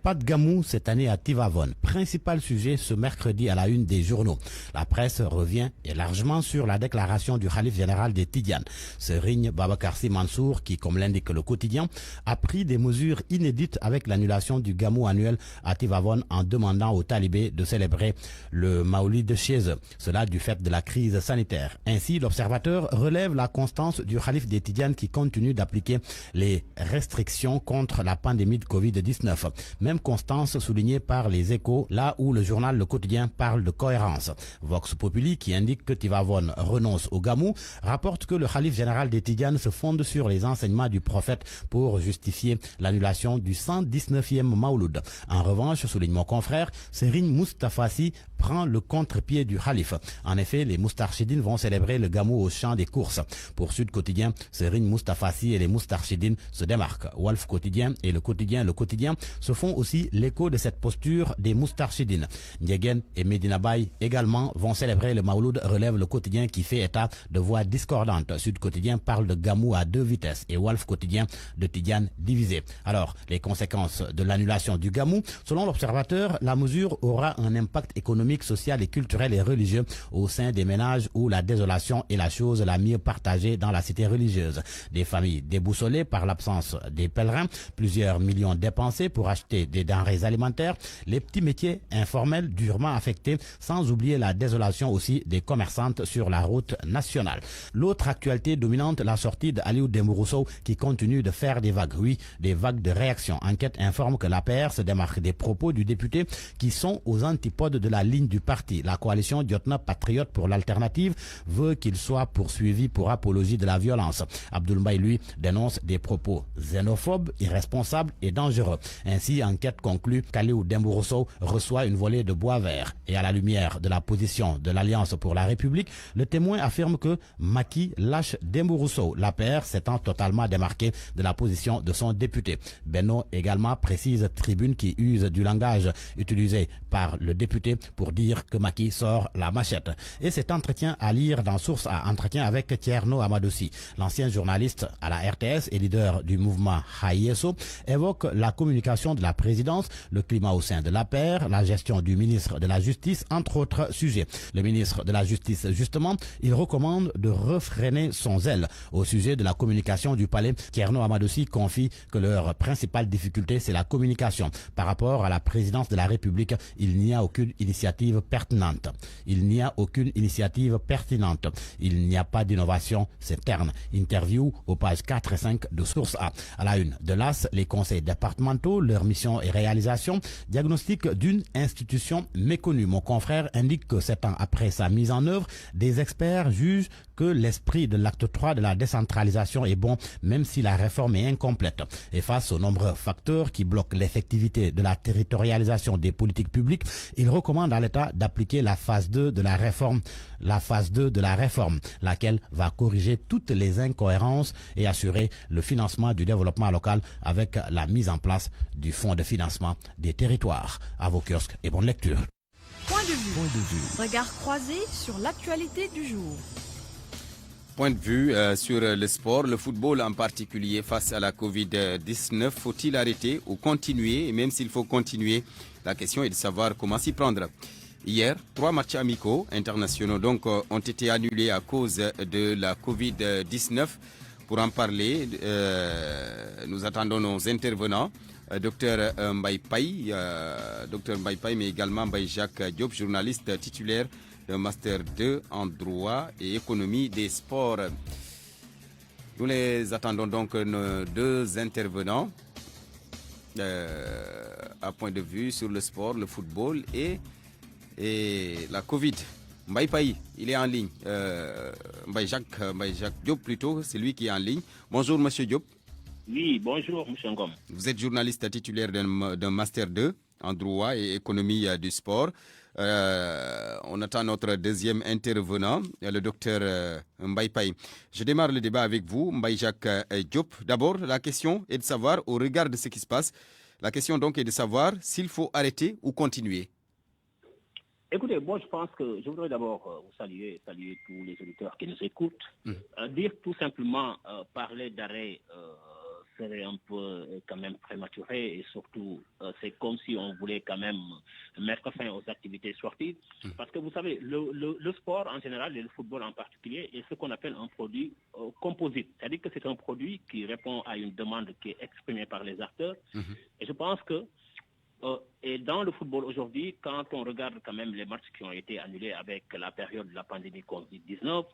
S3: Pas de gamou cette année à Tivavone. Principal sujet ce mercredi à la une des journaux. La presse revient et largement sur la déclaration du Khalif général des Tidianes, Serigne Babacar Sy Mansour, qui, comme l'indique le quotidien, a pris des mesures inédites avec l'annulation du gamou annuel à Tivavone en demandant aux talibés de célébrer le Maoulid chez eux. Cela du fait de la crise sanitaire. Ainsi, l'observateur relève la constance du Khalif des Tidianes qui continue d'appliquer les restrictions contre la pandémie de Covid-19. Même constance soulignée par les Échos, là où le journal Le Quotidien parle de cohérence. Vox Populi, qui indique que Tivavone renonce au gamou, rapporte que le Khalif général des Tidianes se fonde sur les enseignements du prophète pour justifier l'annulation du 119e Maouloud. En revanche, souligne mon confrère, Serigne Moustapha Sy prend le contre-pied du Khalif. En effet, les Moustarchidines vont célébrer le gamou au champ des courses. Pour Sud Quotidien, Serigne Moustapha Sy et les Moustarchidines se démarquent. Wolf Quotidien et le Quotidien se font aussi l'écho de cette posture des Moustarchidines. Ndiéguène et Medina Baye également vont célébrer le Maouloud, relève le Quotidien qui fait état de voix discordantes. Sud Quotidien parle de gamou à 2 vitesses et Wolf Quotidien de Tidiane divisé. Alors, les conséquences de l'annulation du gamou, selon l'observateur, la mesure aura un impact économique, social et culturel et religieux au sein des ménages où la désolation est la chose la mieux partagée dans la cité religieuse. Des familles déboussolées par l'absence des pèlerins, plusieurs millions dépensés pour acheter des denrées alimentaires, les petits métiers informels durement affectés, sans oublier la désolation aussi des commerçantes sur la route nationale. L'autre actualité dominante, la sortie d'Aliou Dembourou qui continue de faire des vagues. Oui, des vagues de réaction. Enquête informe que l'APR se démarque des propos du député qui sont aux antipodes de la ligne ligne du parti. La coalition Diotna Patriote pour l'alternative veut qu'il soit poursuivi pour apologie de la violence. Abdoul Mbaye, lui, dénonce des propos xénophobes, irresponsables et dangereux. Ainsi, enquête conclut qu'Aliou Dembourou Sow reçoit une volée de bois vert. Et à la lumière de la position de l'Alliance pour la République, le témoin affirme que Macky lâche Dembourou Sow, l'APR s'étant totalement démarqué de la position de son député. Benno également précise Tribune qui use du langage utilisé par le député pour dire que Macky sort la machette. Et cet entretien à lire dans Source A, entretien avec Tierno Amadossi, l'ancien journaliste à la RTS et leader du mouvement Hayeso, évoque la communication de la présidence, le climat au sein de l'APR, la gestion du ministre de la Justice, entre autres sujets. Le ministre de la Justice, justement, il recommande de refréner son zèle. Au sujet de la communication du palais, Tierno Amadossi confie que leur principale difficulté, c'est la communication. Par rapport à la présidence de la République, il n'y a aucune initiative pertinente. Il n'y a aucune initiative pertinente. Il n'y a pas d'innovation, c'est terne. Interview aux pages 4 et 5 de Source A. À la une de l'AS, les conseils départementaux, leur mission et réalisation, diagnostic d'une institution méconnue. Mon confrère indique que 7 ans après sa mise en œuvre, des experts jugent que l'esprit de l'acte 3 de la décentralisation est bon, même si la réforme est incomplète. Et face aux nombreux facteurs qui bloquent l'effectivité de la territorialisation des politiques publiques, il recommande à l'État d'appliquer la phase 2 de la réforme, laquelle va corriger toutes les incohérences et assurer le financement du développement local avec la mise en place du fonds de financement des territoires. À vos kiosques et bonne lecture.
S5: Point de vue. Regard croisé sur l'actualité du jour.
S1: Point de vue sur le sport, le football en particulier face à la Covid-19. Faut-il arrêter ou continuer? Et même s'il faut continuer, la question est de savoir comment s'y prendre. Hier, 3 matchs amicaux internationaux donc, ont été annulés à cause de la Covid-19. Pour en parler, nous attendons nos intervenants. Docteur Mbaye Paye, mais également Mbaye Jacques Diop, journaliste titulaire de Master 2 en droit et économie des sports. Nous les attendons donc, nos 2 intervenants à point de vue sur le sport, le football et la Covid. Mbaye Paye, il est en ligne. Mbaye Jacques Diop plutôt, c'est lui qui est en ligne. Bonjour Monsieur Diop.
S6: Oui, bonjour M. Ngom.
S1: Vous êtes journaliste titulaire d'un Master 2 en droit et économie du sport. On attend notre deuxième intervenant, le docteur Mbaye Paye. Je démarre le débat avec vous, Mbaye Jacques Diop. D'abord, la question est de savoir, au regard de ce qui se passe, la question donc est de savoir s'il faut arrêter ou continuer.
S6: Écoutez, moi je pense que je voudrais d'abord vous saluer tous les auditeurs qui nous écoutent. Dire tout simplement, parler d'arrêt serait un peu quand même prématuré et surtout c'est comme si on voulait quand même mettre fin aux activités sportives parce que vous savez le sport en général et le football en particulier est ce qu'on appelle un produit composite, c'est-à-dire que c'est un produit qui répond à une demande qui est exprimée par les acteurs et je pense que et dans le football aujourd'hui, quand on regarde quand même les matchs qui ont été annulés avec la période de la pandémie Covid-19,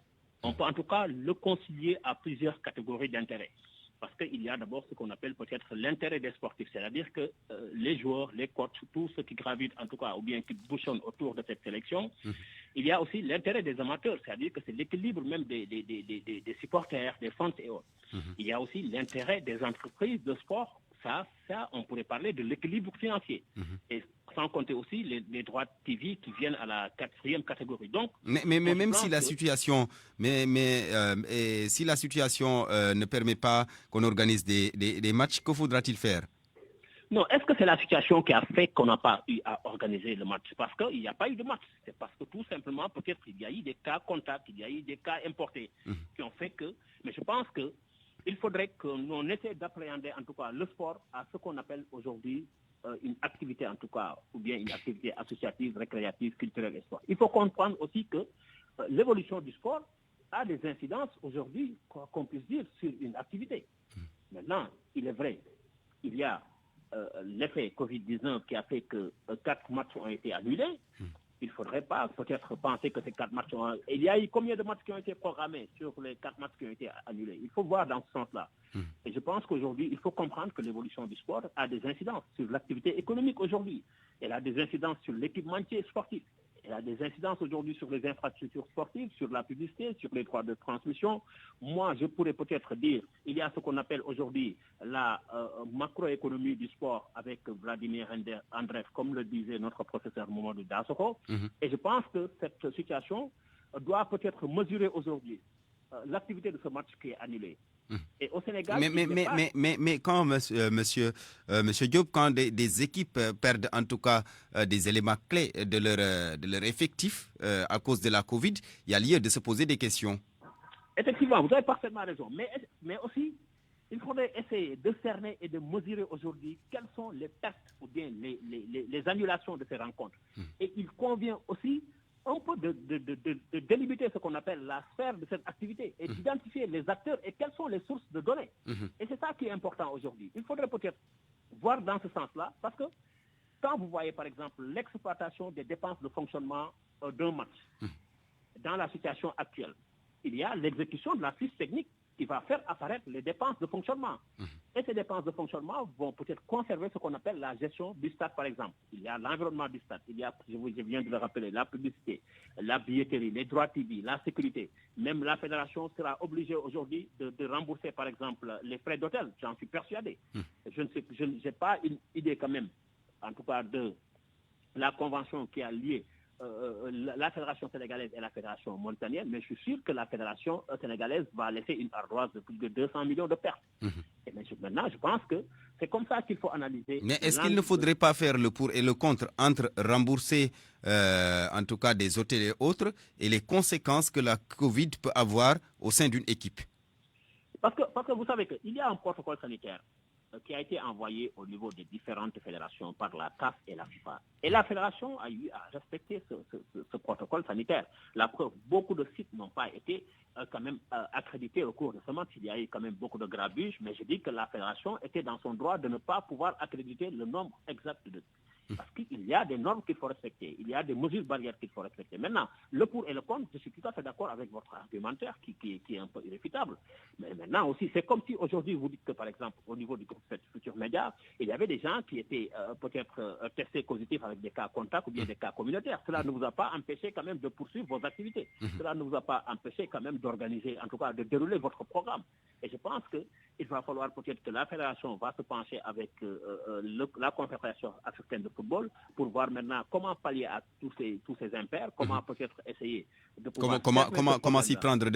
S6: on peut en tout cas le concilier à plusieurs catégories d'intérêts. Parce qu'il y a d'abord ce qu'on appelle peut-être l'intérêt des sportifs, c'est-à-dire que les joueurs, les coachs, tous ceux qui gravitent en tout cas, ou bien qui bouchonnent autour de cette sélection, il y a aussi l'intérêt des amateurs, c'est-à-dire que c'est l'équilibre même des supporters, des fans et autres. Il y a aussi l'intérêt des entreprises de sport, ça on pourrait parler de l'équilibre financier. Et sans compter aussi les droits TV qui viennent à la 4e catégorie. Donc,
S1: mais même si la situation, si la situation ne permet pas qu'on organise des matchs, que faudra-t-il faire?
S6: Non, est-ce que c'est la situation qui a fait qu'on n'a pas eu à organiser le match? Parce qu'il n'y a pas eu de match. C'est parce que tout simplement, peut-être il y a eu des cas contacts, il y a eu des cas importés qui ont fait que... Mais je pense qu'il faudrait que l'on essaie d'appréhender en tout cas le sport à ce qu'on appelle aujourd'hui une activité en tout cas, ou bien une activité associative, récréative, culturelle et sport. Il faut comprendre aussi que l'évolution du sport a des incidences aujourd'hui, qu'on puisse dire, sur une activité. Maintenant, il est vrai, il y a l'effet Covid-19 qui a fait que 4 matchs ont été annulés. Il ne faudrait pas peut-être penser que ces 4 matchs ont... Il y a eu combien de matchs qui ont été programmés sur les 4 matchs qui ont été annulés? Il faut voir dans ce sens-là. Et je pense qu'aujourd'hui, il faut comprendre que l'évolution du sport a des incidences sur l'activité économique aujourd'hui. Elle a des incidences sur l'équipementier sportif. Il y a des incidences aujourd'hui sur les infrastructures sportives, sur la publicité, sur les droits de transmission. Moi, je pourrais peut-être dire, il y a ce qu'on appelle aujourd'hui la macroéconomie du sport avec Vladimir Andreev, comme le disait notre professeur Mamadou Dassoko. Et je pense que cette situation doit peut-être mesurer aujourd'hui l'activité de ce match qui est annulé. Et au Sénégal,
S1: mais quand, monsieur Diop, quand des équipes perdent en tout cas des éléments clés de leur effectif à cause de la Covid, il y a lieu de se poser des questions.
S6: Effectivement, vous avez parfaitement raison. Mais aussi, il faudrait essayer de cerner et de mesurer aujourd'hui quelles sont les pertes ou bien les annulations de ces rencontres. Et il convient aussi un peu de délimiter ce qu'on appelle la sphère de cette activité et d'identifier les acteurs et quelles sont les sources de données. Et c'est ça qui est important aujourd'hui. Il faudrait peut-être voir dans ce sens-là, parce que quand vous voyez par exemple l'exploitation des dépenses de fonctionnement d'un match, dans la situation actuelle, il y a l'exécution de la fiche technique qui va faire apparaître les dépenses de fonctionnement. Et ces dépenses de fonctionnement vont peut-être conserver ce qu'on appelle la gestion du stade, par exemple. Il y a l'environnement du stade, il y a, je viens de le rappeler, la publicité, la billetterie, les droits TV, la sécurité. Même la fédération sera obligée aujourd'hui de rembourser, par exemple, les frais d'hôtel. J'en suis persuadé. Je n'ai pas une idée quand même, en tout cas, de la convention qui a lié la fédération sénégalaise et la fédération mauritanienne, mais je suis sûr que la fédération sénégalaise va laisser une ardoise de plus de 200 millions de pertes. Et maintenant, je pense que c'est comme ça qu'il faut analyser.
S1: Mais est-ce qu'il ne faudrait pas faire le pour et le contre entre rembourser, en tout cas des hôtels et autres, et les conséquences que la Covid peut avoir au sein d'une équipe?
S6: Parce que vous savez qu'il y a un protocole sanitaire qui a été envoyé au niveau des différentes fédérations par la CAF et la FIFA. Et la fédération a eu à respecter ce protocole sanitaire. La preuve, beaucoup de sites n'ont pas été quand même accrédités au cours de ce match. Il y a eu quand même beaucoup de grabuge, mais je dis que la fédération était dans son droit de ne pas pouvoir accréditer le nombre exact de... Parce qu'il y a des normes qu'il faut respecter, il y a des mesures barrières qu'il faut respecter. Maintenant, le pour et le contre, je suis tout à fait d'accord avec votre argumentaire qui est un peu irréfutable. Mais maintenant aussi, c'est comme si aujourd'hui vous dites que par exemple, au niveau du groupe Futur Média, il y avait des gens qui étaient peut-être testés positifs avec des cas contacts ou bien des cas communautaires. Cela ne vous a pas empêché quand même de poursuivre vos activités. Cela ne vous a pas empêché quand même d'organiser, en tout cas de dérouler votre programme. Et je pense qu'il va falloir peut-être que la fédération va se pencher avec la Confédération africaine de football pour voir maintenant comment pallier à tous ces impairs, comment peut-être essayer de pouvoir...
S1: Comment s'y prendre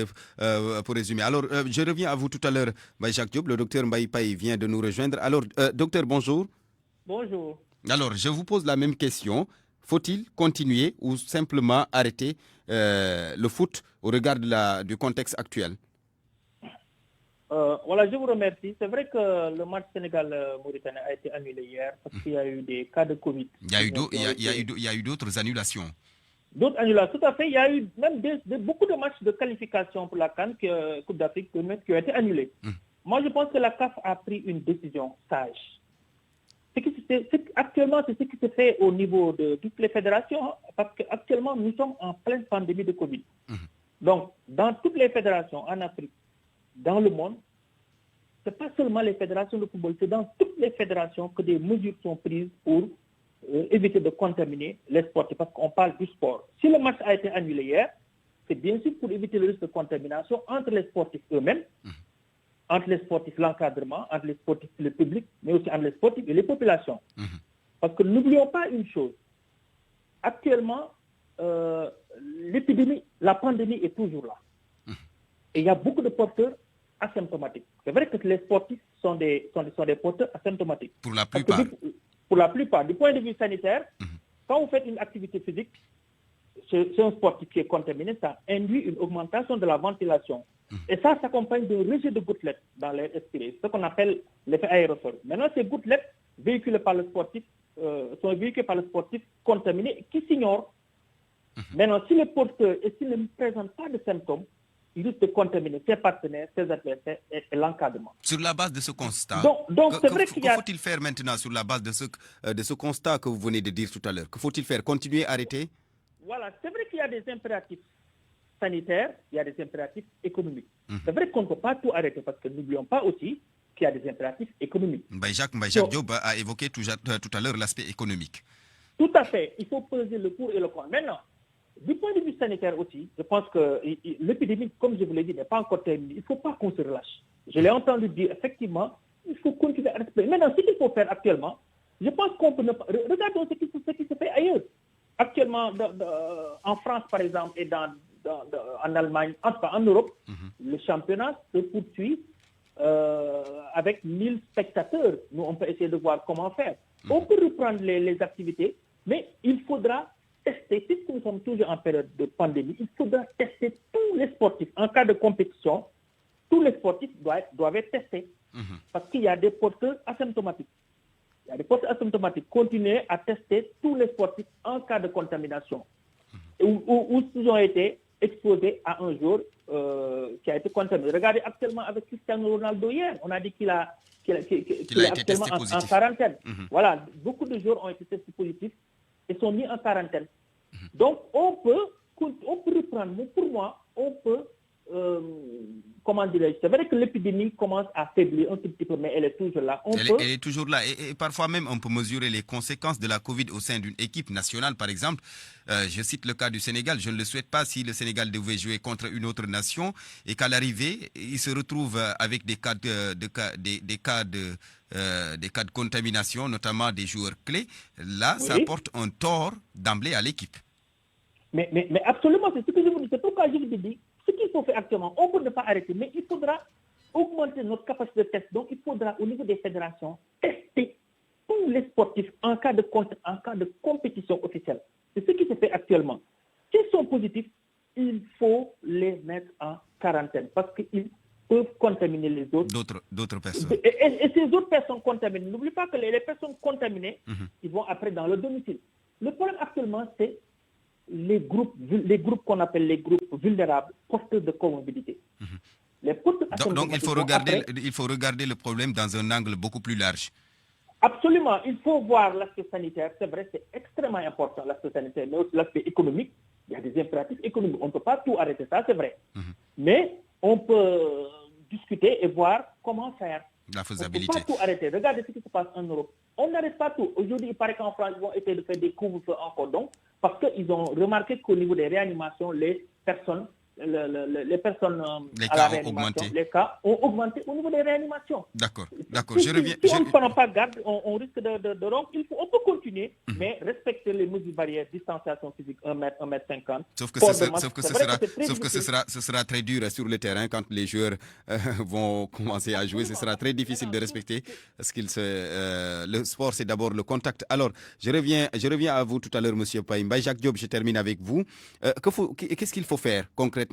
S1: pour résumer. Alors, je reviens à vous tout à l'heure, Jacques Diop. Le docteur Mbaye Paye vient de nous rejoindre. Alors, docteur, bonjour.
S7: Bonjour.
S1: Alors, je vous pose la même question. Faut-il continuer ou simplement arrêter le foot au regard du contexte actuel?
S7: Voilà, je vous remercie. C'est vrai que le match Sénégal-Mauritanie a été annulé hier parce qu'il y a eu des cas de Covid.
S1: Il y a eu d'autres annulations.
S7: D'autres annulations, tout à fait. Il y a eu même beaucoup de matchs de qualification pour la CAN, Coupe d'Afrique, qui ont été annulés. Moi, je pense que la CAF a pris une décision sage. Actuellement, c'est ce qui se fait au niveau de toutes les fédérations, parce qu'actuellement, nous sommes en pleine pandémie de Covid. Donc, dans toutes les fédérations en Afrique, dans le monde, ce n'est pas seulement les fédérations de football, c'est dans toutes les fédérations que des mesures sont prises pour éviter de contaminer les sportifs, parce qu'on parle du sport. Si le match a été annulé hier, c'est bien sûr pour éviter le risque de contamination entre les sportifs eux-mêmes, entre les sportifs, l'encadrement, entre les sportifs, le public, mais aussi entre les sportifs et les populations. Parce que n'oublions pas une chose, actuellement, l'épidémie, la pandémie est toujours là. Et il y a beaucoup de porteurs asymptomatiques. C'est vrai que les sportifs sont des porteurs asymptomatiques.
S1: Pour la plupart.
S7: Pour la plupart. Du point de vue sanitaire, quand vous faites une activité physique, c'est un sportif qui est contaminé, ça induit une augmentation de la ventilation. Et ça s'accompagne d'un rejet de gouttelettes dans l'air expiré, ce qu'on appelle l'effet aérosol. Maintenant, ces gouttelettes véhiculées par le sportif sont véhiculées par le sportif contaminé qui s'ignore. Maintenant, si le porteur et s'il ne présente pas de symptômes, il risque de contaminer ses partenaires, ses adversaires et l'encadrement.
S1: Sur la base de ce constat,
S7: donc c'est vrai qu'il y a...
S1: que faut-il faire maintenant sur la base de ce constat que vous venez de dire tout à l'heure? Que faut-il faire? Continuer, arrêter?
S7: Voilà, c'est vrai qu'il y a des impératifs sanitaires, il y a des impératifs économiques. C'est vrai qu'on ne peut pas tout arrêter parce que n'oublions pas aussi qu'il y a des impératifs économiques.
S1: Jacques Diop a évoqué tout à l'heure l'aspect économique.
S7: Tout à fait. Il faut peser le pour et le contre. Maintenant, Du point de vue sanitaire aussi, je pense que l'épidémie, comme je vous l'ai dit, n'est pas encore terminée. Il ne faut pas qu'on se relâche. Je l'ai entendu dire, effectivement, il faut continuer à respecter. Maintenant, ce qu'il faut faire actuellement, je pense qu'on peut ne pas... Regardons ce qui se fait ailleurs. Actuellement, en France, par exemple, et en Allemagne, en tout cas en Europe, le championnat se poursuit avec 1000 spectateurs. Nous, on peut essayer de voir comment faire. On peut reprendre les activités, mais il faudra tester, puisque nous sommes toujours en période de pandémie, il faudra tester tous les sportifs. En cas de compétition, tous les sportifs doivent être testés. Parce qu'il y a des porteurs asymptomatiques. Il y a des porteurs asymptomatiques. Continuer à tester tous les sportifs en cas de contamination. Où ils ont été exposés à un jour qui a été contaminé. Regardez actuellement avec Cristiano Ronaldo hier, on a dit qu'il est actuellement en quarantaine. Voilà, beaucoup de jours ont été testés positifs et sont mis en quarantaine. Donc, on peut reprendre, mais pour moi, on peut, comment dirais-je, c'est vrai que l'épidémie commence à faiblir un tout petit peu, mais elle est toujours là.
S1: Elle est toujours là. Et parfois même, on peut mesurer les conséquences de la Covid au sein d'une équipe nationale, par exemple. Je cite le cas du Sénégal. Je ne le souhaite pas si le Sénégal devait jouer contre une autre nation et qu'à l'arrivée, il se retrouve avec des cas de contamination, notamment des joueurs clés. Là, ça apporte un tort d'emblée à l'équipe.
S7: Mais absolument, c'est ce que je vous dis. C'est pourquoi je vous dis, ce qu'il faut faire actuellement, on peut ne pas arrêter, mais il faudra augmenter notre capacité de test. Donc, il faudra, au niveau des fédérations, tester tous les sportifs en cas de compétition officielle. C'est ce qui se fait actuellement. S'ils sont positifs, il faut les mettre en quarantaine parce qu'ils peuvent contaminer les autres.
S1: D'autres personnes.
S7: Et ces autres personnes contaminées, n'oublie pas que les personnes contaminées, ils vont après dans le domicile. Le problème actuellement, c'est les groupes qu'on appelle les groupes vulnérables, porteurs de comorbidité.
S1: Donc il faut regarder le problème dans un angle beaucoup plus large.
S7: Absolument, il faut voir l'aspect sanitaire, c'est vrai, c'est extrêmement important l'aspect sanitaire, mais aussi l'aspect économique. Il y a des impératifs économiques, on ne peut pas tout arrêter, ça c'est vrai. Mais on peut discuter et voir comment faire.
S1: La faisabilité.
S7: On ne peut pas tout arrêter. Regardez ce qui se passe en Europe. On n'arrête pas tout. Aujourd'hui, il paraît qu'en France, ils vont essayer de faire des couvre-feux en cordon parce qu'ils ont remarqué qu'au niveau des réanimations, les personnes à la réanimation, les cas ont augmenté au niveau des réanimations.
S1: D'accord.
S7: Si on ne prend pas garde, on risque de rompre. On peut continuer, mais respecter les mesures barrières, distanciation physique, 1 mètre, 1 mètre 50.
S1: Sauf que ce sera très dur sur le terrain quand les joueurs vont commencer à jouer. Ce sera très difficile de respecter parce que le sport, c'est d'abord le contact. Alors, je reviens à vous tout à l'heure, M. Paimba. Jacques Diop, je termine avec vous. Qu'est-ce qu'il faut faire concrètement?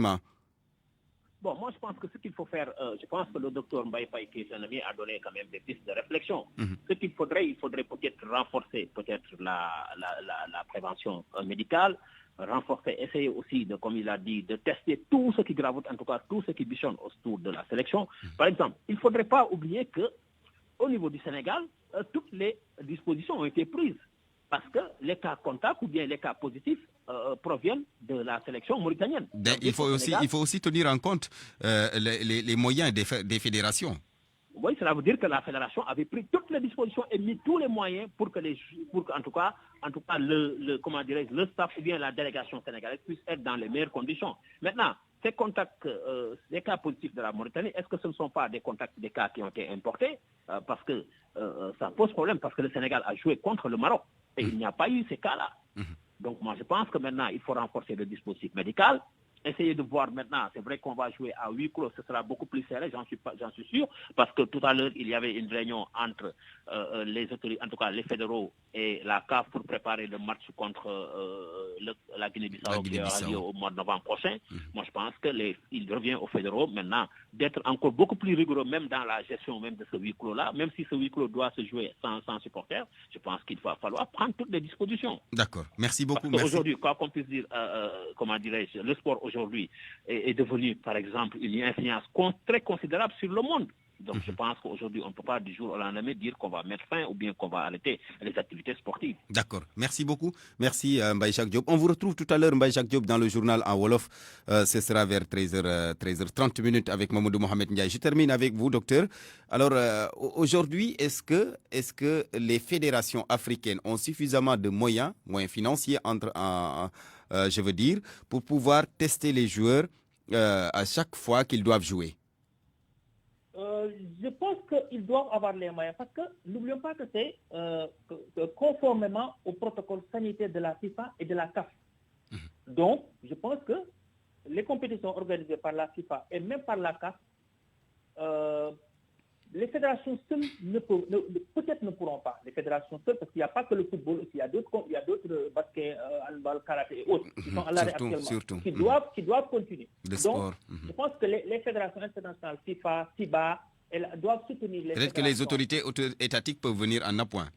S6: Bon, moi je pense que ce qu'il faut faire, je pense que le docteur Mbaye Faye, qui est un ami, a donné quand même des pistes de réflexion. Ce qu'il faudrait, il faudrait peut-être renforcer la prévention médicale, essayer aussi, comme il a dit, de tester tout ce qui gravote, en tout cas tout ce qui bichonne autour de la sélection. Par exemple, il ne faudrait pas oublier qu'au niveau du Sénégal, toutes les dispositions ont été prises. Parce que les cas contacts ou bien les cas positifs proviennent de la sélection mauritanienne.
S1: Il faut aussi tenir en compte les moyens des fédérations.
S6: Oui, cela veut dire que la fédération avait pris toutes les dispositions et mis tous les moyens pour que en tout cas le staff ou bien la délégation sénégalaise puisse être dans les meilleures conditions. Maintenant, ces contacts, les cas positifs de la Mauritanie, est-ce que ce ne sont pas des cas qui ont été importés? Parce que ça pose problème, parce que le Sénégal a joué contre le Maroc et il n'y a pas eu ces cas-là. Donc moi je pense que maintenant il faut renforcer le dispositif médical, essayer de voir maintenant, c'est vrai qu'on va jouer à huis clos, ce sera beaucoup plus serré, j'en suis sûr, parce que tout à l'heure il y avait une réunion entre les autorités, en tout cas les fédéraux et la CAF pour préparer le match contre la Guinée-Bissau qui aura lieu au mois de novembre prochain. Moi je pense qu'il revient aux fédéraux maintenant d'être encore beaucoup plus rigoureux même dans la gestion même de ce huis clos-là, même si ce huis clos doit se jouer sans supporters, je pense qu'il va falloir prendre toutes les dispositions.
S1: D'accord, merci beaucoup.
S6: Parce qu'aujourd'hui, quoi qu'on puisse dire, comment dirais-je, le sport aujourd'hui est devenu, par exemple, une influence très considérable sur le monde. Donc je pense qu'aujourd'hui, on ne peut pas du jour au lendemain dire qu'on va mettre fin ou bien qu'on va arrêter les activités sportives.
S1: D'accord. Merci beaucoup. Merci Mbaye Jacques Diop. On vous retrouve tout à l'heure, Mbaye Jacques Diop, dans le journal en Wolof. Ce sera vers 13h30 avec Mamadou Mohamed Ndiaye. Je termine avec vous, docteur. Alors, aujourd'hui, est-ce que les fédérations africaines ont suffisamment de moyens financiers je veux dire, pour pouvoir tester les joueurs à chaque fois qu'ils doivent jouer?
S7: Je pense qu'ils doivent avoir les moyens parce que n'oublions pas que c'est conformément au protocole sanitaire de la FIFA et de la CAF. Donc, je pense que les compétitions organisées par la FIFA et même par la CAF, les fédérations seules peut-être ne pourront pas. Les fédérations seules, parce qu'il n'y a pas que le football, il y a d'autres basket, handball, karaté et autres qui sont à l'arrêt actuellement, qui doivent continuer. Donc, je pense que les fédérations internationales, FIFA, FIBA, elles doivent soutenir les
S1: Peut-être que les autorités étatiques peuvent venir en appoint.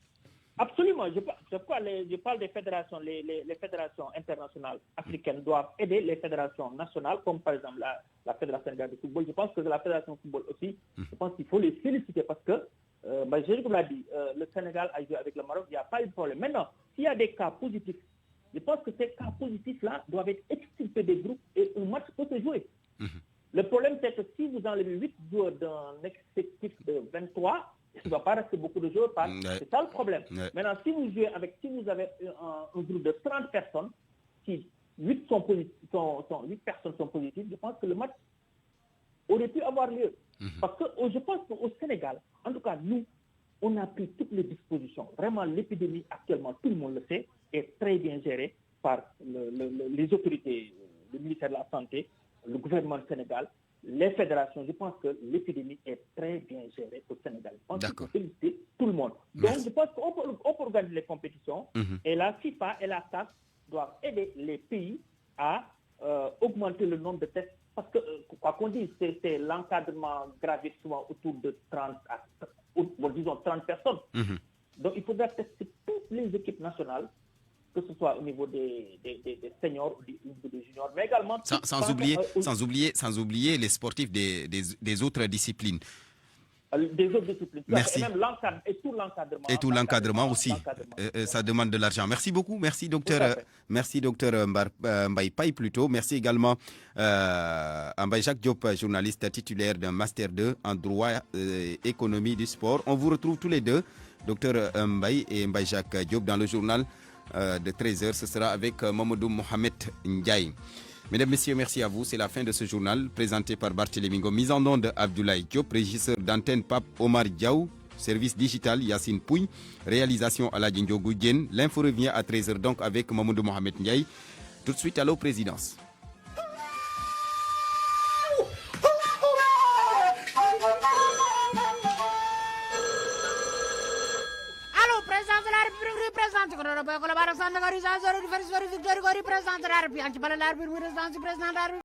S7: Absolument. Je parle des fédérations, les fédérations internationales africaines doivent aider les fédérations nationales, comme par exemple la Fédération sénégalaise de football. Je pense que la Fédération de football aussi, je pense qu'il faut les féliciter parce que, comme l'a dit, le Sénégal a joué avec le Maroc, il n'y a pas eu de problème. Maintenant, s'il y a des cas positifs, je pense que ces cas positifs-là doivent être extirpés des groupes et un match peut se jouer. Le problème, c'est que si vous enlevez 8 joueurs d'un effectif de 23, il ne va pas rester beaucoup de joueurs. C'est ça le problème. Maintenant, si vous avez un groupe de 30 personnes, si 8 personnes sont positives, je pense que le match aurait pu avoir lieu. Parce que je pense qu'au Sénégal, en tout cas, nous, on a pris toutes les dispositions. Vraiment, l'épidémie actuellement, tout le monde le sait, est très bien gérée par les autorités, le ministère de la Santé, le gouvernement du Sénégal, les fédérations. Je pense que l'épidémie est très bien gérée au Sénégal. Je pense qu'il faut féliciter tout le monde. Donc, je pense qu'on peut organiser les compétitions et la FIFA et la CAF doivent aider les pays à augmenter le nombre de tests. Parce que, quoi qu'on dise, c'est l'encadrement gravite souvent autour de 30 personnes. Donc, il faudra tester toutes les équipes nationales, que ce soit au niveau des seniors ou des juniors, mais également...
S1: Sans oublier les sportifs des autres disciplines.
S7: Des autres disciplines.
S1: Merci.
S7: Et même l'encadrement.
S1: Et tout l'encadrement aussi. Ça demande de l'argent. Merci beaucoup. Merci, docteur Mbaye Paye plutôt. Merci également à Mbaye Jacques Diop, journaliste titulaire d'un Master 2 en droit et économie du sport. On vous retrouve tous les deux, docteur Mbaye et Mbaye Jacques Diop, dans le journal de 13h. Ce sera avec Mamadou Mohamed Ndiaye. Mesdames, Messieurs, merci à vous. C'est la fin de ce journal présenté par Barthélémy Ngom. Mise en onde Abdoulaye Diop, régisseur d'antenne Pape Omar Diaw, service digital Yassine Pouy, réalisation Aladji Ndiogou Diène. L'info revient à 13h donc avec Mamadou Mohamed Ndiaye. Tout de suite, allô présidence.
S8: Président de la République,